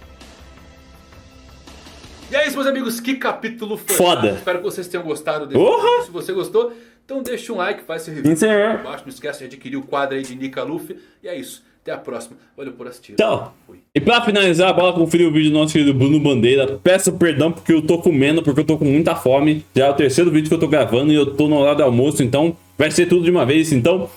Speaker 3: E é isso, isso, meus amigos, que capítulo
Speaker 1: Foda.
Speaker 3: Espero que vocês tenham gostado desse
Speaker 1: Uhum.
Speaker 3: vídeo. Se você gostou, então deixa um like, faz esse review
Speaker 1: Sim, senhor.
Speaker 3: aqui embaixo. Não esquece de adquirir o quadro aí de Nika Luffy. E é isso, até a próxima. Valeu por assistir.
Speaker 1: Tchau.
Speaker 3: Fui.
Speaker 1: E pra finalizar, bora conferir o vídeo do nosso querido Bruno Bandeira. Peço perdão porque eu tô comendo, porque eu tô com muita fome. Já é o terceiro vídeo que eu tô gravando e eu tô no horário do almoço, então vai ser tudo de uma vez. Então,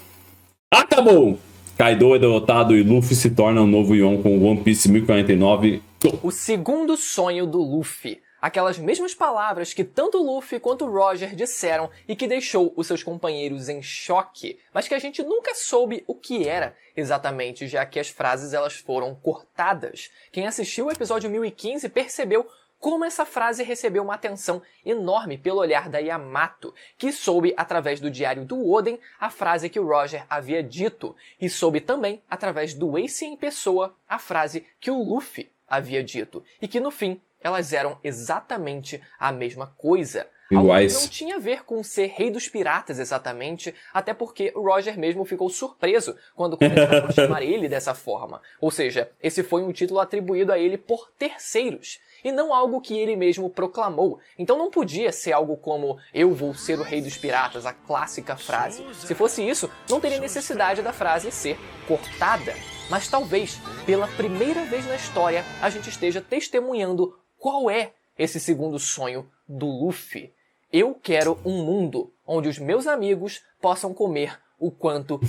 Speaker 1: acabou! Kaido é derrotado e Luffy se torna um novo Yon com One Piece 1049. Go!
Speaker 4: O segundo sonho do Luffy. Aquelas mesmas palavras que tanto Luffy quanto Roger disseram e que deixou os seus companheiros em choque, mas que a gente nunca soube o que era exatamente, já que as frases elas foram cortadas. Quem assistiu o episódio 1015 percebeu como essa frase recebeu uma atenção enorme pelo olhar da Yamato, que soube através do diário do Oden a frase que o Roger havia dito, e soube também através do Ace em pessoa a frase que o Luffy havia dito, e que no fim elas eram exatamente a mesma coisa. Algo que
Speaker 1: Iguais.
Speaker 4: não tinha a ver com ser rei dos piratas exatamente, até porque o Roger mesmo ficou surpreso quando começaram a chamar ele dessa forma. Ou seja, esse foi um título atribuído a ele por terceiros, e não algo que ele mesmo proclamou. Então não podia ser algo como "eu vou ser o rei dos piratas", a clássica frase. Se fosse isso, não teria necessidade da frase ser cortada. Mas talvez, pela primeira vez na história, a gente esteja testemunhando qual é esse segundo sonho do Luffy. Eu quero um mundo onde os meus amigos possam comer o quanto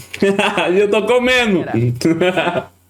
Speaker 1: Eu tô comendo!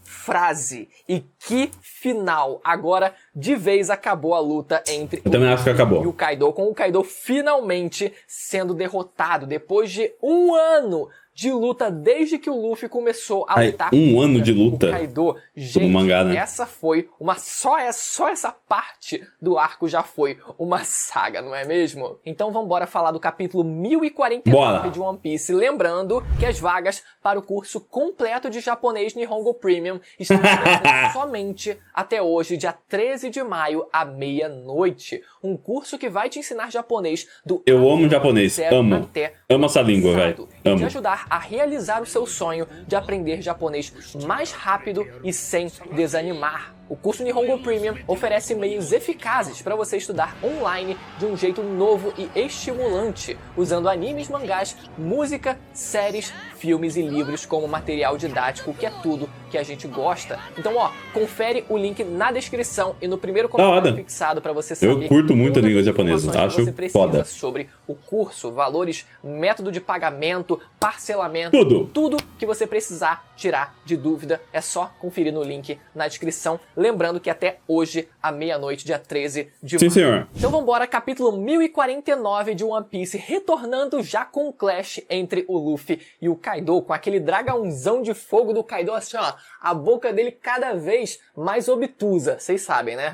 Speaker 4: frase. E que final! Agora, de vez, acabou a luta entre
Speaker 1: Eu também acho que acabou.
Speaker 4: e o Kaido, com o Kaido finalmente sendo derrotado depois de um ano de luta, desde que o Luffy começou a
Speaker 1: Ai,
Speaker 4: lutar
Speaker 1: um ano de luta?
Speaker 4: o Kaido. Gente,
Speaker 1: mangá, né?
Speaker 4: essa foi uma... Só essa parte do arco já foi uma saga, não é mesmo? Então vambora falar do capítulo 1049
Speaker 1: Bora.
Speaker 4: de One Piece. Lembrando que as vagas para o curso completo de japonês Nihongo Premium estão abertas somente até hoje, dia 13 de maio, à meia-noite. Um curso que vai te ensinar japonês do
Speaker 1: Eu amo japonês,
Speaker 4: zero
Speaker 1: amo.
Speaker 4: até
Speaker 1: Amo essa língua,
Speaker 4: avançado,
Speaker 1: velho.
Speaker 4: e
Speaker 1: Amo.
Speaker 4: te ajudar a realizar o seu sonho de aprender japonês mais rápido e sem desanimar. O curso Nihongo Premium oferece meios eficazes para você estudar online de um jeito novo e estimulante, usando animes, mangás, música, séries, filmes e livros como material didático, que é tudo que a gente gosta. Então, ó, confere o link na descrição e no primeiro comentário fixado para você saber.
Speaker 1: Eu curto muito a
Speaker 4: todas
Speaker 1: língua
Speaker 4: as
Speaker 1: japonesa,
Speaker 4: informações que
Speaker 1: acho
Speaker 4: você precisa
Speaker 1: foda.
Speaker 4: sobre o curso, valores, método de pagamento, parcelamento,
Speaker 1: Tudo.
Speaker 4: que você precisar tirar de dúvida, é só conferir no link na descrição. Lembrando que até hoje, à meia-noite, dia 13 de
Speaker 1: Sim,
Speaker 4: maio.
Speaker 1: senhor.
Speaker 4: Então vambora, capítulo 1049 de One Piece, retornando já com o clash entre o Luffy e o Kaido, com aquele dragãozão de fogo do Kaido, assim, ó, a boca dele cada vez mais obtusa, vocês sabem, né?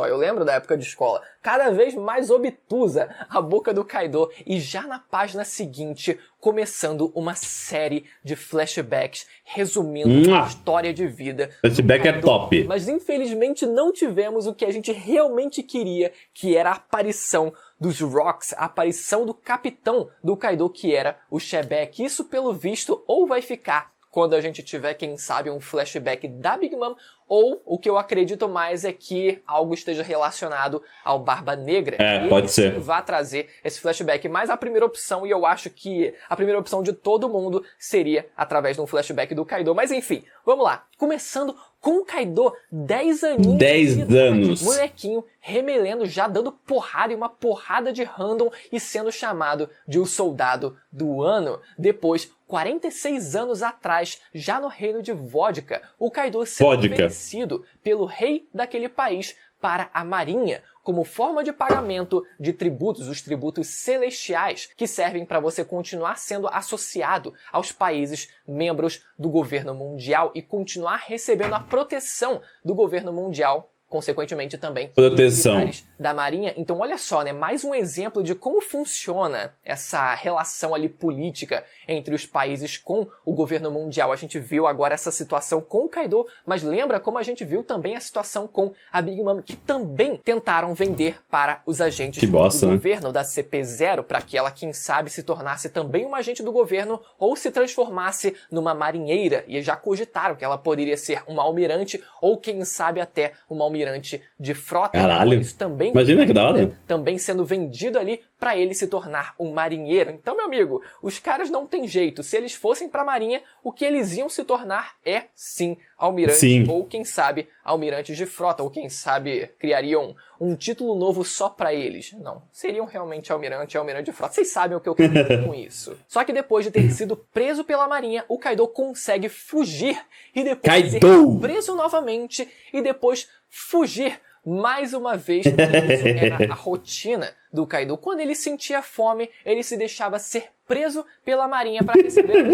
Speaker 4: Eu lembro da época de escola, cada vez mais obtusa a boca do Kaido, e já na página seguinte, começando uma série de flashbacks, resumindo a história de vida do
Speaker 1: Flashback é
Speaker 4: Kaido.
Speaker 1: top.
Speaker 4: Mas infelizmente não tivemos o que a gente realmente queria, que era a aparição dos Rocks, a aparição do capitão do Kaido, que era o Shebek. Isso, pelo visto, ou vai ficar quando a gente tiver, quem sabe, um flashback da Big Mom, ou o que eu acredito mais é que algo esteja relacionado ao Barba Negra.
Speaker 1: É,
Speaker 4: e
Speaker 1: pode
Speaker 4: ele
Speaker 1: ser.
Speaker 4: sim vai trazer esse flashback. Mas a primeira opção, e eu acho que a primeira opção de todo mundo, seria através de um flashback do Kaido. Mas enfim, vamos lá. Começando com o Kaido, 10 aninhos.
Speaker 1: 10
Speaker 4: de idade,
Speaker 1: anos.
Speaker 4: molequinho, remelendo, já dando porrada e uma porrada de random e sendo chamado de o soldado do ano. Depois, 46 anos atrás, já no reino de Vodka, o Kaido sendo oferecido pelo rei daquele país para a marinha, como forma de pagamento de tributos, os tributos celestiais, que servem para você continuar sendo associado aos países membros do governo mundial e continuar recebendo a proteção do governo mundial, consequentemente também
Speaker 1: Proteção.
Speaker 4: dos militares da marinha. Então olha só, né, mais um exemplo de como funciona essa relação ali política entre os países com o governo mundial. A gente viu agora essa situação com o Kaido, mas lembra como a gente viu também a situação com a Big Mom, que também tentaram vender para os agentes do governo da CP0, para que ela, quem sabe, se tornasse também uma agente do governo ou se transformasse numa marinheira, e já cogitaram que ela poderia ser uma almirante ou, quem sabe, até uma almirante almirante de frota.
Speaker 1: Caralho.
Speaker 4: Isso também,
Speaker 1: Imagina que da hora.
Speaker 4: também sendo vendido ali para ele se tornar um marinheiro. Então, meu amigo, os caras não tem jeito. Se eles fossem para a marinha, o que eles iam se tornar é, sim, almirantes.
Speaker 1: Sim.
Speaker 4: Ou, quem sabe, almirantes de frota. Ou, quem sabe, criariam um título novo só para eles. Não, seriam realmente almirante de frota. Vocês sabem o que eu quero dizer com isso. Só que depois de ter sido preso pela marinha, o Kaido consegue fugir. E depois ser preso novamente. E depois fugir mais uma vez. Isso era a rotina do Kaido. Quando ele sentia fome, ele se deixava ser preso pela marinha para receber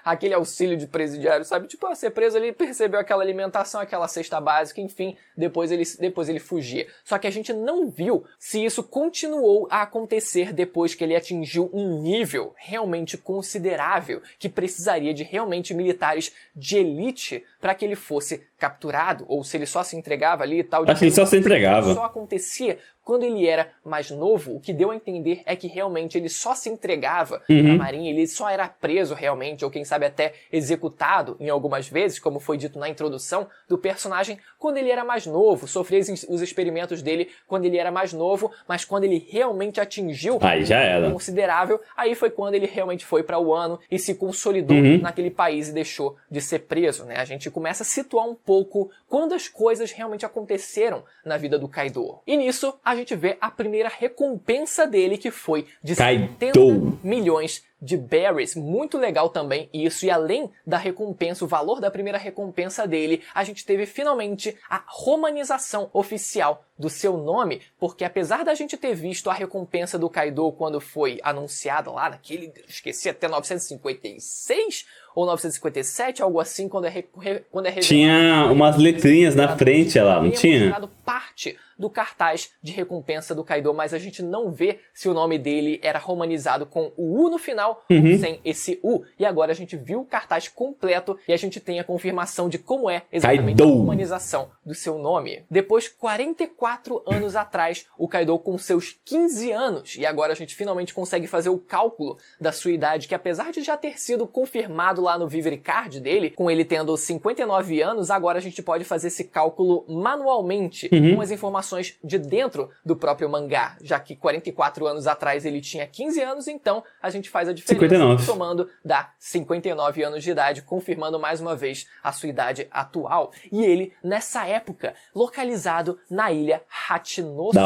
Speaker 4: aquele auxílio de presidiário, sabe? Tipo, ser preso ali, percebeu aquela alimentação, aquela cesta básica, enfim, depois ele fugia. Só que a gente não viu se isso continuou a acontecer depois que ele atingiu um nível realmente considerável, que precisaria de realmente militares de elite para que ele fosse capturado, ou se ele só se entregava ali e tal.
Speaker 1: Acho que ele só se entregava.
Speaker 4: Só acontecia quando ele era mais novo. O que deu a entender é que realmente ele só se entregava na marinha, ele só era preso realmente, ou quem sabe até executado em algumas vezes, como foi dito na introdução do personagem, quando ele era mais novo, sofria os experimentos dele quando ele era mais novo, mas quando ele realmente atingiu
Speaker 1: aí já era
Speaker 4: considerável, aí foi quando ele realmente foi para Wano e se consolidou naquele país e deixou de ser preso, né? A gente começa a situar um pouco quando as coisas realmente aconteceram na vida do Kaido. E nisso, a gente vê a primeira recompensa dele, que foi de 70 milhões de berries. Muito legal também isso. E além da recompensa, o valor da primeira recompensa dele, a gente teve finalmente a romanização oficial do seu nome, porque apesar da gente ter visto a recompensa do Kaido quando foi anunciada lá naquele, esqueci, até 956 ou 957, algo assim, quando é revelado.
Speaker 1: Tinha umas letrinhas na frente lá, não tinha?
Speaker 4: Parte do cartaz de recompensa do Kaido, mas a gente não vê se o nome dele era romanizado com o U no final ou sem esse U. E agora a gente viu o cartaz completo e a gente tem a confirmação de como é exatamente a romanização do seu nome. Depois, 44 anos atrás, o Kaido com seus 15 anos, e agora a gente finalmente consegue fazer o cálculo da sua idade, que apesar de já ter sido confirmado lá no Vivery Card dele, com ele tendo 59 anos, agora a gente pode fazer esse cálculo manualmente, com as informações de dentro do próprio mangá, já que 44 anos atrás ele tinha 15 anos, então a gente faz a diferença
Speaker 1: 59.
Speaker 4: somando, dá 59 anos de idade, confirmando mais uma vez a sua idade atual. E ele, nessa época, localizado na ilha Hachinosu,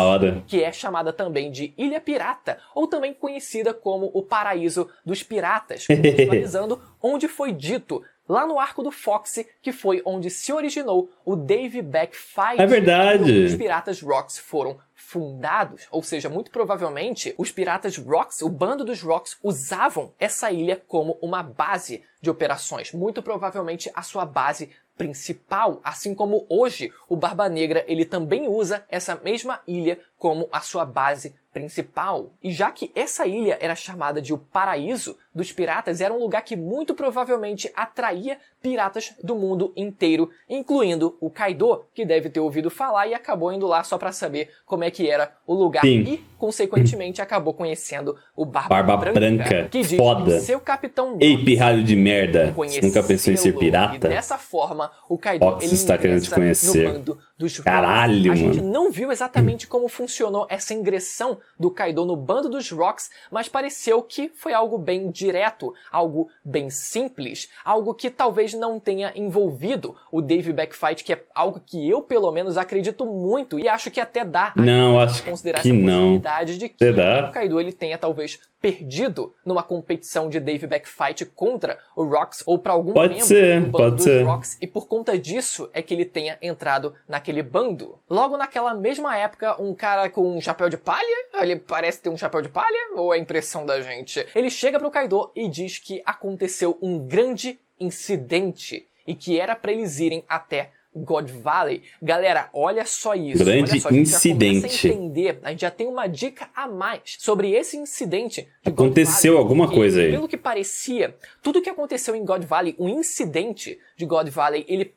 Speaker 4: que é chamada também de Ilha Pirata, ou também conhecida como o Paraíso dos Piratas, contextualizando onde foi dito lá no arco do Fox, que foi onde se originou o Davy Back Fight.
Speaker 1: É verdade.
Speaker 4: Os Piratas Rocks foram fundados, ou seja, muito provavelmente os Piratas Rocks, o bando dos Rocks, usavam essa ilha como uma base de operações, muito provavelmente a sua base principal, assim como hoje o Barba Negra ele também usa essa mesma ilha como a sua base principal. E já que essa ilha era chamada de o Paraíso dos Piratas, era um lugar que muito provavelmente atraía piratas do mundo inteiro, incluindo o Kaido, que deve ter ouvido falar e acabou indo lá só pra saber como é que era o lugar.
Speaker 1: Sim.
Speaker 4: E, consequentemente, acabou conhecendo o Barba Branca, que diz
Speaker 1: foda.
Speaker 4: que o seu capitão
Speaker 1: Ei, pirralho de merda, você nunca pensou em ser pirata?
Speaker 4: E dessa forma, o Kaido
Speaker 1: Fox está querendo te conhecer.
Speaker 4: no bando dos Rocks.
Speaker 1: Caralho,
Speaker 4: A gente
Speaker 1: mano.
Speaker 4: não viu exatamente como funcionou essa ingressão do Kaido no bando dos Rocks, mas pareceu que foi algo bem direto, algo bem simples, algo que talvez não tenha envolvido o Davy Backfight, que é algo que eu, pelo menos, acredito muito e acho que até dá
Speaker 1: Não, acho
Speaker 4: considerar
Speaker 1: que
Speaker 4: essa
Speaker 1: não.
Speaker 4: possibilidade de que
Speaker 1: Será?
Speaker 4: o Kaido ele tenha talvez perdido numa competição de Davy Backfight contra o Rocks ou para algum
Speaker 1: Pode
Speaker 4: membro
Speaker 1: ser,
Speaker 4: do bando
Speaker 1: pode
Speaker 4: dos
Speaker 1: ser.
Speaker 4: Rocks, e por conta disso é que ele tenha entrado naquele bando. Logo naquela mesma época, um cara com um chapéu de palha, ele parece ter um chapéu de palha, ou é impressão da gente? Ele chega pro Kaido e diz que aconteceu um grande incidente e que era para eles irem até God Valley. Galera, olha só isso.
Speaker 1: Grande
Speaker 4: olha só, a gente
Speaker 1: incidente.
Speaker 4: Já começa a entender, a gente já tem uma dica a mais sobre esse incidente de God
Speaker 1: Aconteceu
Speaker 4: Valley,
Speaker 1: alguma
Speaker 4: porque,
Speaker 1: coisa aí.
Speaker 4: Pelo que parecia, tudo que aconteceu em God Valley, o incidente de God Valley, ele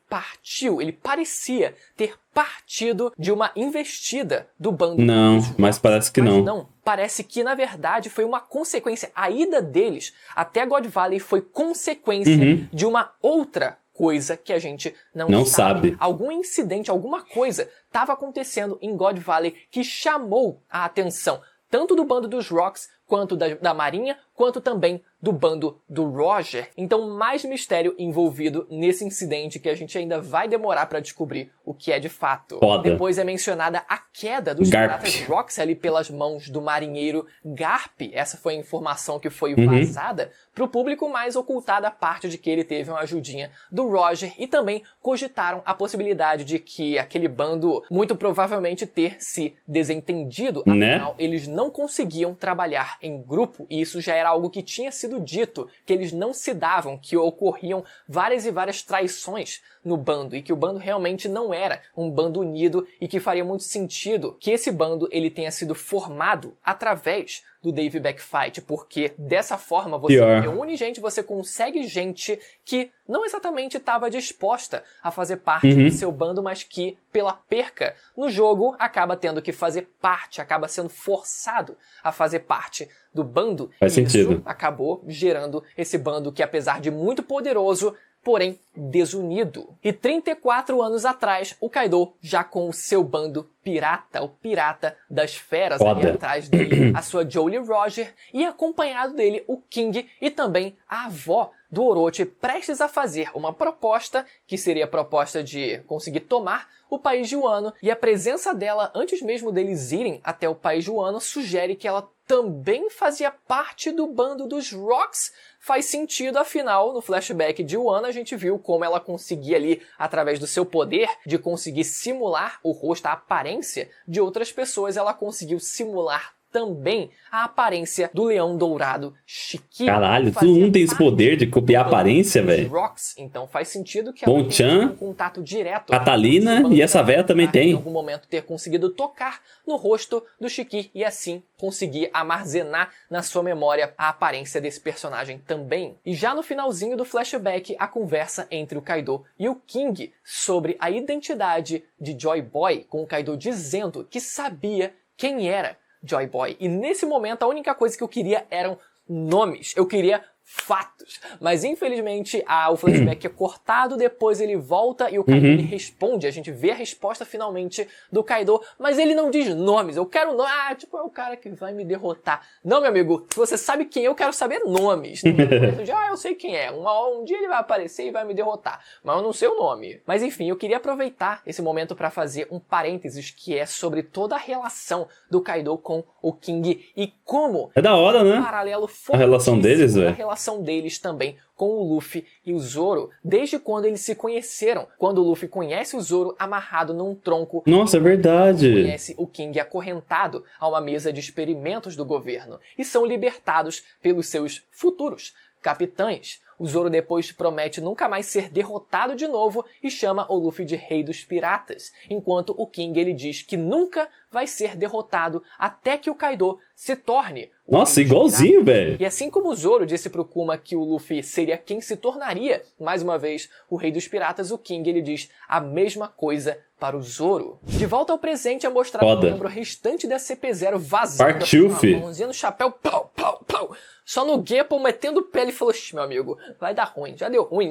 Speaker 4: parecia ter partido de uma investida do bando.
Speaker 1: Não,
Speaker 4: dos
Speaker 1: mas
Speaker 4: Rocks.
Speaker 1: parece que
Speaker 4: Mas
Speaker 1: não.
Speaker 4: não, parece que na verdade foi uma consequência. A ida deles até God Valley foi consequência de uma outra coisa que a gente não
Speaker 1: Não
Speaker 4: sabe.
Speaker 1: sabe.
Speaker 4: Algum incidente, alguma coisa estava acontecendo em God Valley que chamou a atenção tanto do bando dos Rocks, quanto da Marinha, quanto também do bando do Roger. Então, mais mistério envolvido nesse incidente que a gente ainda vai demorar para descobrir o que é de fato.
Speaker 1: Foda.
Speaker 4: Depois é mencionada a queda dos
Speaker 1: Garp.
Speaker 4: piratas Rocks ali pelas mãos do marinheiro Garp. Essa foi a informação que foi vazada para o público, mais ocultada a parte de que ele teve uma ajudinha do Roger, e também cogitaram a possibilidade de que aquele bando muito provavelmente ter se desentendido.
Speaker 1: Né?
Speaker 4: Afinal, eles não conseguiam trabalhar em grupo, e isso já era algo que tinha sido dito, que eles não se davam, que ocorriam várias e várias traições no bando, e que o bando realmente não era um bando unido, e que faria muito sentido que esse bando ele tenha sido formado através do Dave Backfight, porque dessa forma você reúne gente, você consegue gente que não exatamente estava disposta a fazer parte do seu bando, mas que, pela perca no jogo, acaba tendo que fazer parte, acaba sendo forçado a fazer parte do bando.
Speaker 1: Faz sentido.
Speaker 4: Isso acabou gerando esse bando que, apesar de muito poderoso, porém desunido. E 34 anos atrás, o Kaido, já com o seu bando pirata, o pirata das feras, ali atrás dele, a sua Jolly Roger, e acompanhado dele o King e também a avó do Orochi, prestes a fazer uma proposta, que seria a proposta de conseguir tomar o país de Wano, e a presença dela, antes mesmo deles irem até o país de Wano, sugere que ela também fazia parte do bando dos Rocks. Faz sentido, afinal, no flashback de Wano, a gente viu como ela conseguia ali, através do seu poder de conseguir simular o rosto, a aparência de outras pessoas, ela conseguiu simular também a aparência do Leão Dourado Shiki.
Speaker 1: Caralho, todo mundo tem esse poder de copiar a aparência, velho.
Speaker 4: Rocks, então faz sentido que ela
Speaker 1: Bonchan,
Speaker 4: tenha um contato direto.
Speaker 1: Catalina e essa véia também tem.
Speaker 4: Em algum momento ter conseguido tocar no rosto do Shiki e assim conseguir armazenar na sua memória a aparência desse personagem também. E já no finalzinho do flashback, a conversa entre o Kaido e o King sobre a identidade de Joy Boy, com o Kaido dizendo que sabia quem era Joy Boy. E nesse momento a única coisa que eu queria eram nomes. Eu queria fatos. Mas infelizmente o flashback é cortado, depois ele volta e o Kaido ele responde. A gente vê a resposta finalmente do Kaido, mas ele não diz nomes. Eu quero nome. Tipo, é o cara que vai me derrotar. Não, meu amigo, se você sabe quem eu quero saber nomes. Eu sei quem é. Um dia ele vai aparecer e vai me derrotar. Mas eu não sei o nome. Mas enfim, eu queria aproveitar esse momento para fazer um parênteses que é sobre toda a relação do Kaido com o King e como
Speaker 1: é da hora, né?
Speaker 4: Paralelo
Speaker 1: a relação deles, velho.
Speaker 4: A relação deles também com o Luffy e o Zoro, desde quando eles se conheceram. Quando o Luffy conhece o Zoro amarrado num tronco.
Speaker 1: Nossa, é verdade.
Speaker 4: Conhece o King acorrentado a uma mesa de experimentos do governo e são libertados pelos seus futuros capitães. O Zoro depois promete nunca mais ser derrotado de novo e chama o Luffy de Rei dos Piratas, enquanto o King ele diz que nunca vai ser derrotado até que o Kaido se torne o
Speaker 1: Nossa,
Speaker 4: Rei dos
Speaker 1: igualzinho,
Speaker 4: Piratas.
Speaker 1: velho.
Speaker 4: E assim como o Zoro disse pro Kuma que o Luffy seria quem se tornaria, mais uma vez, o Rei dos Piratas, o King ele diz a mesma coisa para o Zoro. De volta ao presente é mostrado o membro restante da CP0 vazando.
Speaker 1: Partiu, fi.
Speaker 4: Mãozinha no chapéu, plau, plau, plau. Só no Gapple metendo pele e falou: meu amigo, vai dar ruim, já deu ruim,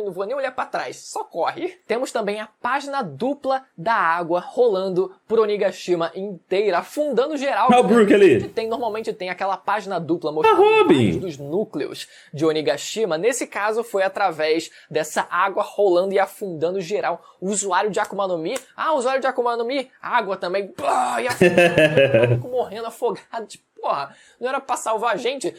Speaker 4: não vou nem olhar pra trás, só corre. Temos também a página dupla da água rolando por Onigashima inteira, afundando geral.
Speaker 1: Olha o Brook ali.
Speaker 4: Normalmente tem aquela página dupla mostrando vários dos núcleos de Onigashima. Nesse caso foi através dessa água rolando e afundando geral. O usuário de Akuma no Mi, usuário de Akuma no Mi, água também, e afundando, morrendo afogado, porra, não era pra salvar a gente,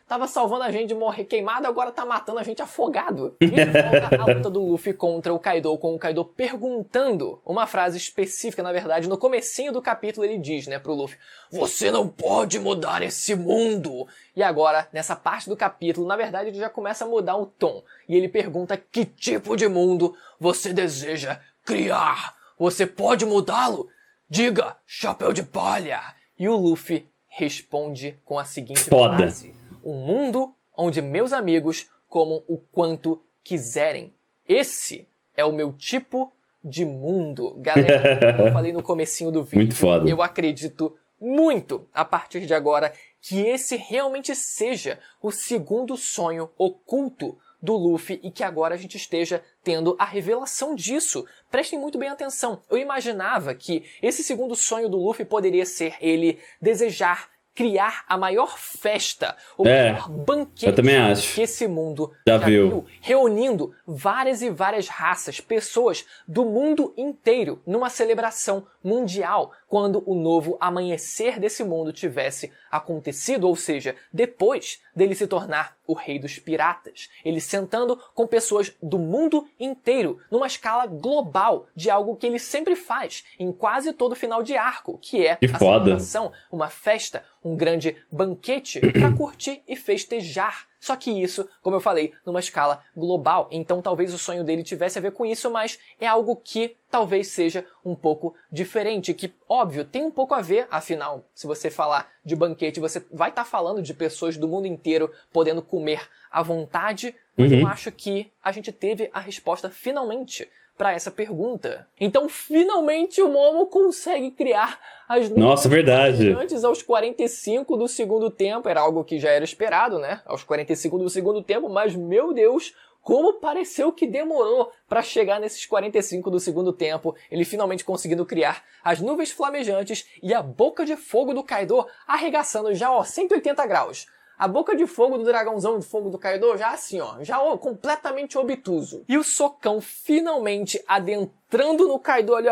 Speaker 4: tava salvando a gente de morrer queimado, agora tá matando a gente afogado. E volta a luta do Luffy contra o Kaido, com o Kaido perguntando uma frase específica, na verdade, no comecinho do capítulo ele diz, pro Luffy: você não pode mudar esse mundo. E agora, nessa parte do capítulo, na verdade, ele já começa a mudar o tom. E ele pergunta que tipo de mundo você deseja criar. Você pode mudá-lo? Diga, chapéu de palha. E o Luffy responde com a seguinte frase: um mundo onde meus amigos comam o quanto quiserem. Esse é o meu tipo de mundo. Galera, como eu falei no comecinho do vídeo,
Speaker 1: muito foda.
Speaker 4: Eu acredito muito, a partir de agora, que esse realmente seja o segundo sonho oculto do Luffy e que agora a gente esteja tendo a revelação disso. Prestem muito bem atenção. Eu imaginava que esse segundo sonho do Luffy poderia ser ele desejar criar a maior festa, o maior banquete
Speaker 1: eu também acho.
Speaker 4: que esse mundo
Speaker 1: já viu,
Speaker 4: reunindo várias e várias raças, pessoas do mundo inteiro numa celebração mundial, quando o novo amanhecer desse mundo tivesse acontecido, ou seja, depois dele se tornar o rei dos piratas. Ele sentando com pessoas do mundo inteiro, numa escala global, de algo que ele sempre faz em quase todo final de arco, que é a celebração, uma festa, um grande banquete para curtir e festejar. Só que isso, como eu falei, numa escala global. Então talvez o sonho dele tivesse a ver com isso, mas é algo que talvez seja um pouco diferente, que, óbvio, tem um pouco a ver, afinal, se você falar de banquete, você vai estar falando de pessoas do mundo inteiro podendo comer à vontade, mas eu acho que a gente teve a resposta finalmente para essa pergunta. Então, finalmente o Momo consegue criar as
Speaker 1: verdade.
Speaker 4: Antes aos 45 do segundo tempo, era algo que já era esperado, né? Aos 45 do segundo tempo, mas meu Deus, como pareceu que demorou para chegar nesses 45 do segundo tempo, ele finalmente conseguindo criar as nuvens flamejantes e a boca de fogo do Kaido arregaçando já, 180 graus. A boca de fogo do dragãozão de fogo do Kaido já assim, já completamente obtuso. E o socão finalmente adentrando no Kaido ali,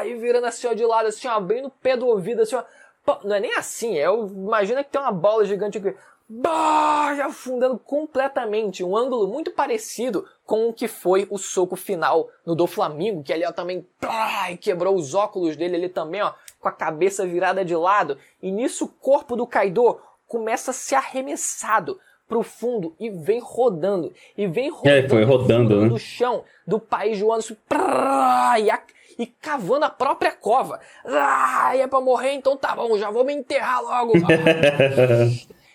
Speaker 4: e virando assim, de lado, assim, bem no pé do ouvido, assim, não é nem assim, imagina que tem uma bola gigante aqui, afundando completamente, um ângulo muito parecido com o que foi o soco final no Doflamingo, que ali também quebrou os óculos dele ali também, com a cabeça virada de lado, e nisso o corpo do Kaido começa a ser arremessado pro fundo e vem rodando,
Speaker 1: foi rodando,
Speaker 4: no chão do país Wano, e cavando a própria cova. E é pra morrer, então tá bom, já vou me enterrar logo.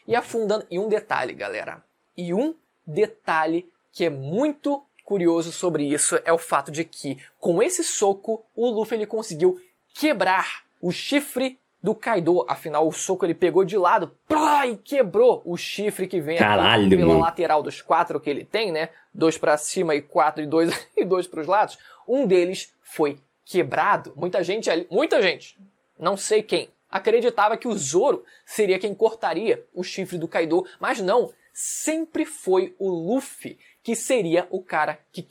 Speaker 4: E afundando. E um detalhe, galera. E um detalhe que é muito curioso sobre isso é o fato de que, com esse soco, o Luffy ele conseguiu quebrar o chifre do Kaido. Afinal, o soco ele pegou de lado e quebrou o chifre que vem aqui pela lateral dos 4 que ele tem, né? 2 pra cima e 4 e 2 pros lados. Um deles foi quebrado. Muita gente, não sei quem, acreditava que o Zoro seria quem cortaria o chifre do Kaido, mas não, sempre foi o Luffy que seria o cara que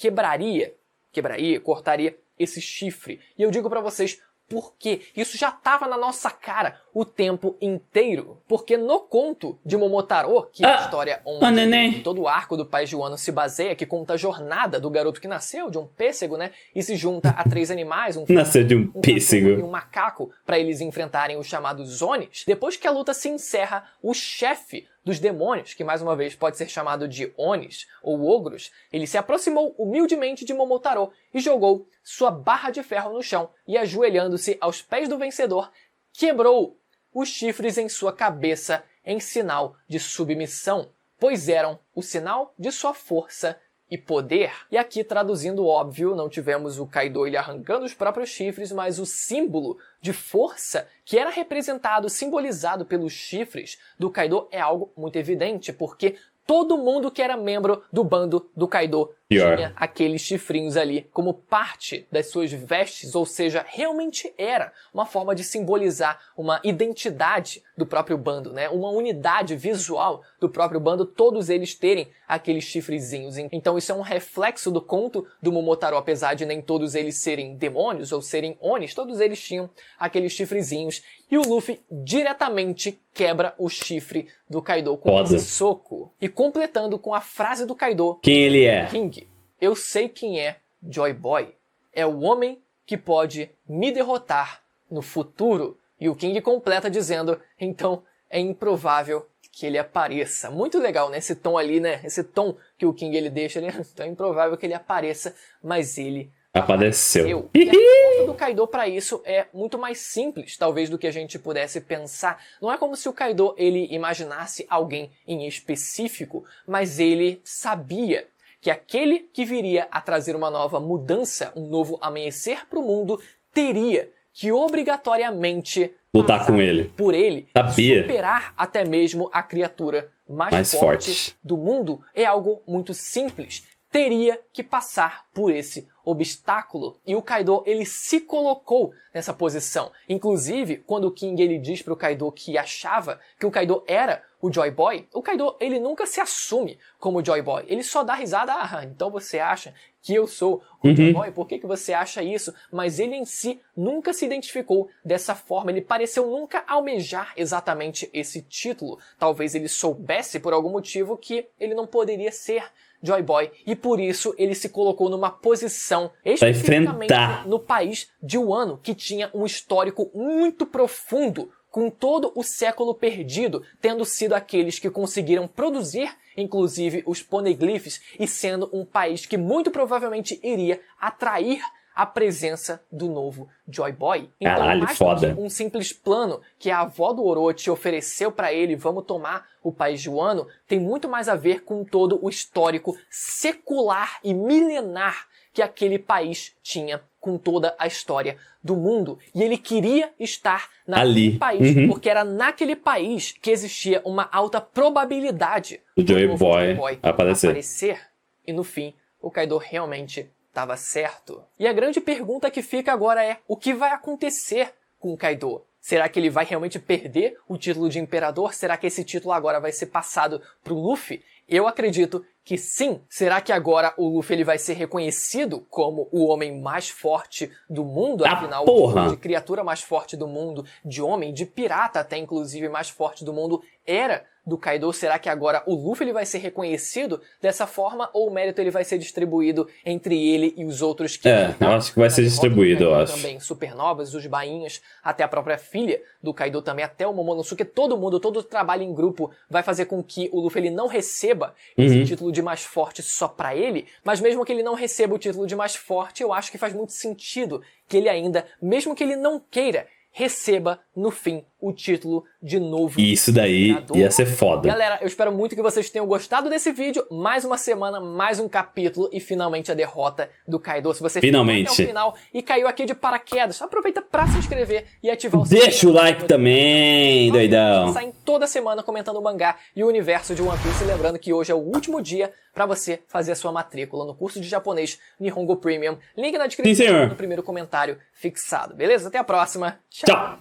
Speaker 4: cortaria esse chifre. E eu digo pra vocês por quê. Isso já estava na nossa cara o tempo inteiro. Porque no conto de Momotaro, que é a história onde todo o arco do País de Wano se baseia, que conta a jornada do garoto que nasceu de um pêssego, né? E se junta a 3 animais,
Speaker 1: nasceu de um pêssego
Speaker 4: e um macaco, para eles enfrentarem os chamados Onis. Depois que a luta se encerra, o chefe dos demônios, que mais uma vez pode ser chamado de Onis ou Ogros, ele se aproximou humildemente de Momotaro e jogou sua barra de ferro no chão e, ajoelhando-se aos pés do vencedor, quebrou os chifres em sua cabeça em sinal de submissão, pois eram o sinal de sua força e poder. E aqui, traduzindo óbvio, não tivemos o Kaido ele arrancando os próprios chifres, mas o símbolo de força que era representado, simbolizado pelos chifres do Kaido é algo muito evidente, porque todo mundo que era membro do bando do Kaido tinha aqueles chifrinhos ali como parte das suas vestes, ou seja, realmente era uma forma de simbolizar uma identidade do próprio bando, né? Uma unidade visual do próprio bando, todos eles terem aqueles chifrezinhos. Então isso é um reflexo do conto do Momotaro, apesar de nem todos eles serem demônios ou serem Onis, todos eles tinham aqueles chifrezinhos. E o Luffy diretamente quebra o chifre do Kaido com esse soco. E completando com a frase do Kaido:
Speaker 1: quem ele é?
Speaker 4: King, eu sei quem é Joy Boy. É o homem que pode me derrotar no futuro. E o King completa dizendo: então é improvável que ele apareça. Muito legal, né? Esse tom ali, né? Esse tom que o King ele deixa, então é improvável que ele apareça, mas ele apareceu. E a resposta do Kaido para isso é muito mais simples, talvez, do que a gente pudesse pensar. Não é como se o Kaido ele imaginasse alguém em específico, mas ele sabia que aquele que viria a trazer uma nova mudança, um novo amanhecer para o mundo, teria que obrigatoriamente
Speaker 1: lutar com ele.
Speaker 4: Por ele,
Speaker 1: Sabia.
Speaker 4: superar até mesmo a criatura mais forte do mundo é algo muito simples. Teria que passar por esse obstáculo. E o Kaido, ele se colocou nessa posição. Inclusive, quando o King ele diz pro Kaido que achava que o Kaido era o Joy Boy, o Kaido ele nunca se assume como Joy Boy. Ele só dá risada, então você acha que eu sou o Joy Boy? Por que você acha isso? Mas ele em si nunca se identificou dessa forma. Ele pareceu nunca almejar exatamente esse título. Talvez ele soubesse por algum motivo que ele não poderia ser Joy Boy, e por isso ele se colocou numa posição especificamente no país de Wano, que tinha um histórico muito profundo, com todo o século perdido, tendo sido aqueles que conseguiram produzir, inclusive, os poneglyphs, e sendo um país que muito provavelmente iria atrair a presença do novo Joy Boy. Então,
Speaker 1: Caralho,
Speaker 4: mais
Speaker 1: foda.
Speaker 4: do que um simples plano que a avó do Orochi ofereceu pra ele, vamos tomar o país de Wano, tem muito mais a ver com todo o histórico secular e milenar que aquele país tinha, com toda a história do mundo. E ele queria estar naquele país, porque era naquele país que existia uma alta probabilidade
Speaker 1: do Joy Boy
Speaker 4: aparecer. E no fim, o Kaido realmente estava certo. E a grande pergunta que fica agora é: o que vai acontecer com o Kaido? Será que ele vai realmente perder o título de Imperador? Será que esse título agora vai ser passado pro Luffy? Eu acredito que sim. Será que agora o Luffy ele vai ser reconhecido como o homem mais forte do mundo? Afinal, de criatura mais forte do mundo, de homem, de pirata até inclusive mais forte do mundo, era do Kaido. Será que agora o Luffy ele vai ser reconhecido dessa forma, ou o mérito ele vai ser distribuído entre ele e os outros que
Speaker 1: eu acho que vai ser distribuído, eu acho.
Speaker 4: Também supernovas, os bainhas, até a própria filha do Kaido também, até o Momonosuke, todo mundo, todo o trabalho em grupo vai fazer com que o Luffy ele não receba esse título de mais forte só pra ele, mas mesmo que ele não receba o título de mais forte, eu acho que faz muito sentido que ele ainda, mesmo que ele não queira, receba, no fim, o título de novo.
Speaker 1: Isso daí ia ser foda.
Speaker 4: Galera, eu espero muito que vocês tenham gostado desse vídeo. Mais uma semana, mais um capítulo e finalmente a derrota do Kaido. Se você ficou até o final e caiu aqui de paraquedas, aproveita pra se inscrever e ativar o sininho.
Speaker 1: Deixa o like também, doidão.
Speaker 4: Saem toda semana comentando o mangá e o universo de One Piece. Lembrando que hoje é o último dia pra você fazer a sua matrícula no curso de japonês Nihongo Premium. Link na descrição, no primeiro comentário fixado. Beleza? Até a próxima.
Speaker 1: Tchau.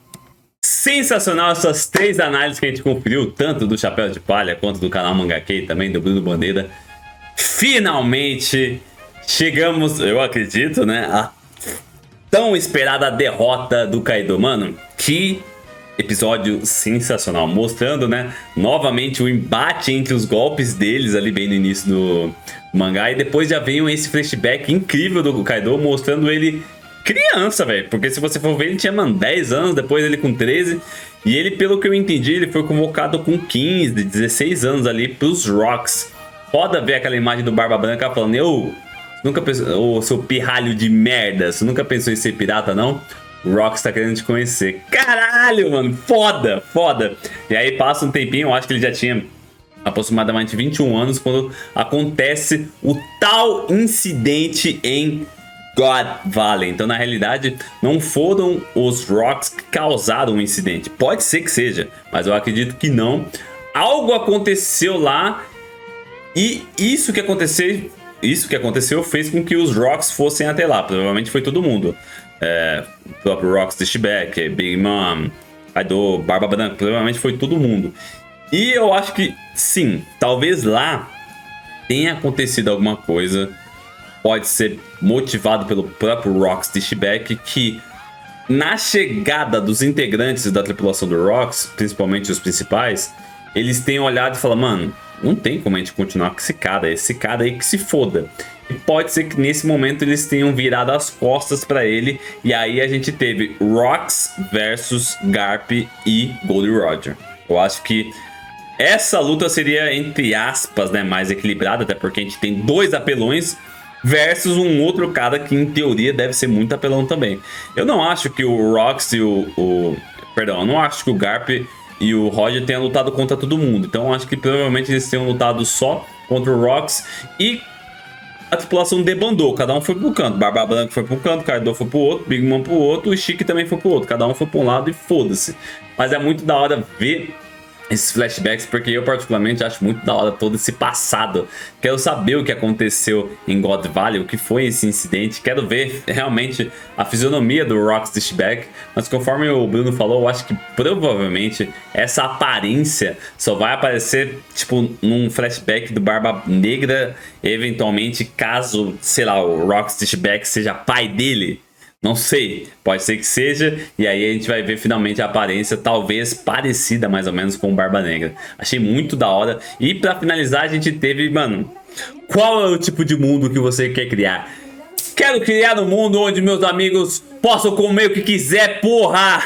Speaker 1: Sensacional essas 3 análises que a gente conferiu, tanto do Chapéu de Palha quanto do canal Mangakei, também do Bruno Bandeira. Finalmente chegamos, eu acredito, né, a tão esperada derrota do Kaido. Mano, que episódio sensacional, mostrando, né, novamente o embate entre os golpes deles ali bem no início do mangá, e depois já veio esse flashback incrível do Kaido, mostrando ele criança, velho, porque se você for ver, ele tinha, mano, 10 anos, depois ele com 13, e ele, pelo que eu entendi, ele foi convocado com 15, 16 anos ali pros Rocks. Foda ver aquela imagem do Barba Branca falando: eu nunca pensou, ô seu pirralho de merda, você nunca pensou em ser pirata, não? O Rocks tá querendo te conhecer. Caralho, mano, foda, foda. E aí passa um tempinho, eu acho que ele já tinha aproximadamente 21 anos quando acontece o tal incidente em God Valley. Então, na realidade, não foram os Rocks que causaram o incidente. Pode ser que seja, mas eu acredito que não. Algo aconteceu lá e isso que aconteceu fez com que os Rocks fossem até lá. Provavelmente foi todo mundo. O próprio Rocks Dishback, Big Mom, Kaido, Barba Branca, provavelmente foi todo mundo. E eu acho que sim, talvez lá tenha acontecido alguma coisa. Pode ser motivado pelo próprio Rocks Dishback, que na chegada dos integrantes da tripulação do Rocks, principalmente os principais, eles têm olhado e falado: mano, não tem como a gente continuar com esse cara aí que se foda. E pode ser que nesse momento eles tenham virado as costas pra ele, e aí a gente teve Rocks versus Garp e Goldie Roger. Eu acho que essa luta seria, entre aspas, né, mais equilibrada, até porque a gente tem 2 apelões versus um outro cara que, em teoria, deve ser muito apelão também. Eu não acho que o Rocks e Perdão, eu não acho que o Garp e o Roger tenham lutado contra todo mundo. Então eu acho que provavelmente eles tenham lutado só contra o Rocks. E a tripulação debandou, cada um foi pro canto. Barba Branca foi pro canto, Kaido foi pro outro, Big Mom pro outro, o Chique também foi pro outro. Cada um foi pra um lado e foda-se. Mas é muito da hora ver esses flashbacks, porque eu particularmente acho muito da hora todo esse passado. Quero saber o que aconteceu em God Valley, o que foi esse incidente. Quero ver realmente a fisionomia do Rox Dishback. Mas conforme o Bruno falou, eu acho que provavelmente essa aparência só vai aparecer tipo num flashback do Barba Negra, eventualmente caso, sei lá, o Rox Dishback seja pai dele. Não sei, pode ser que seja, e aí a gente vai ver finalmente a aparência, talvez parecida mais ou menos com o Barba Negra. Achei muito da hora. E pra finalizar a gente teve, mano, qual é o tipo de mundo que você quer criar? Quero criar um mundo onde meus amigos possam comer o que quiser, porra!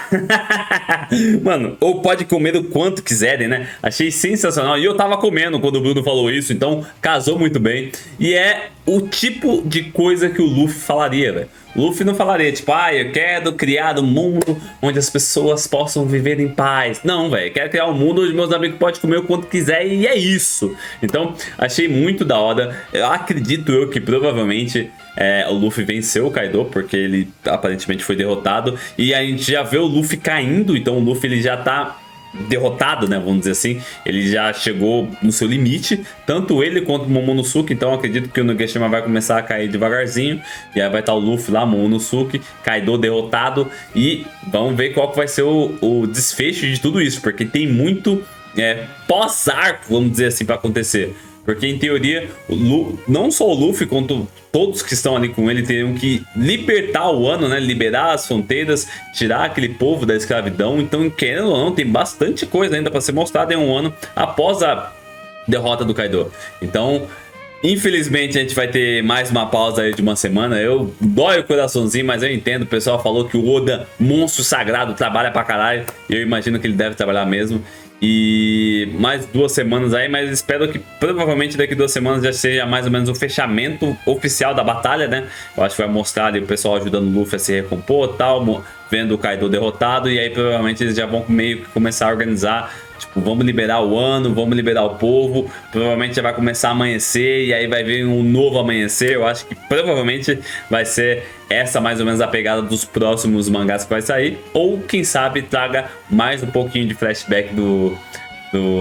Speaker 1: Mano, ou pode comer o quanto quiserem, né? Achei sensacional. E eu tava comendo quando o Bruno falou isso, então casou muito bem. E é o tipo de coisa que o Luffy falaria, velho. Luffy não falaria, tipo, eu quero criar um mundo onde as pessoas possam viver em paz. Não, velho, quero criar um mundo onde meus amigos podem comer o quanto quiser e é isso. Então, achei muito da hora. Eu acredito que provavelmente o Luffy venceu o Kaido, porque ele aparentemente foi derrotado. E a gente já vê o Luffy caindo, então o Luffy ele já tá derrotado, né, vamos dizer assim. Ele já chegou no seu limite, tanto ele quanto o Momonosuke. Então acredito que o Nogashima vai começar a cair devagarzinho, e aí vai estar o Luffy lá, Momonosuke, Kaido derrotado, e vamos ver qual que vai ser o desfecho de tudo isso, porque tem muito pós-arco, vamos dizer assim, para acontecer. Porque em teoria, não só o Luffy, quanto todos que estão ali com ele teriam que libertar o Wano, né? Liberar as fronteiras, tirar aquele povo da escravidão. Então, querendo ou não, tem bastante coisa ainda para ser mostrada em um ano após a derrota do Kaido. Então, infelizmente, a gente vai ter mais uma pausa aí de uma semana. Eu dói o coraçãozinho, mas eu entendo. O pessoal falou que o Oda, monstro sagrado, trabalha pra caralho. E eu imagino que ele deve trabalhar mesmo. E mais 2 semanas aí, mas espero que provavelmente daqui 2 semanas já seja mais ou menos o fechamento oficial da batalha, né? Eu acho que vai mostrar ali o pessoal ajudando o Luffy a se recompor e tal, vendo o Kaido derrotado, e aí provavelmente eles já vão meio que começar a organizar, tipo, vamos liberar o Wano, vamos liberar o povo, provavelmente já vai começar a amanhecer, e aí vai vir um novo amanhecer. Eu acho que provavelmente vai ser essa mais ou menos a pegada dos próximos mangás que vai sair, ou quem sabe traga mais um pouquinho de flashback do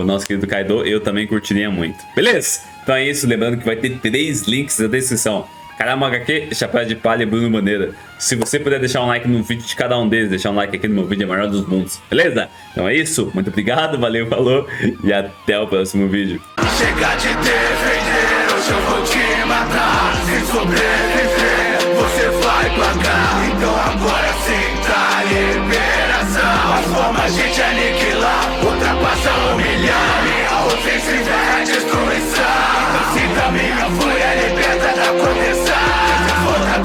Speaker 1: nosso querido Kaido. Eu também curtiria muito, beleza? Então é isso, lembrando que vai ter 3 links na descrição: Karama HQ, Chapéu de Palha e Bruno Bandeira. Se você puder deixar um like no vídeo de cada um deles, deixar um like aqui no meu vídeo é o maior dos mundos, beleza? Então é isso, muito obrigado, valeu, falou e até o próximo vídeo.
Speaker 5: Chega de defender, hoje eu vou te matar. Se sobreviver, você vai pagar. Então agora sinta a liberação. As formas de te aniquilar, ultrapassar, humilhar. Minha ofensiva é a destruição. Então sinta minha fúria, liberação.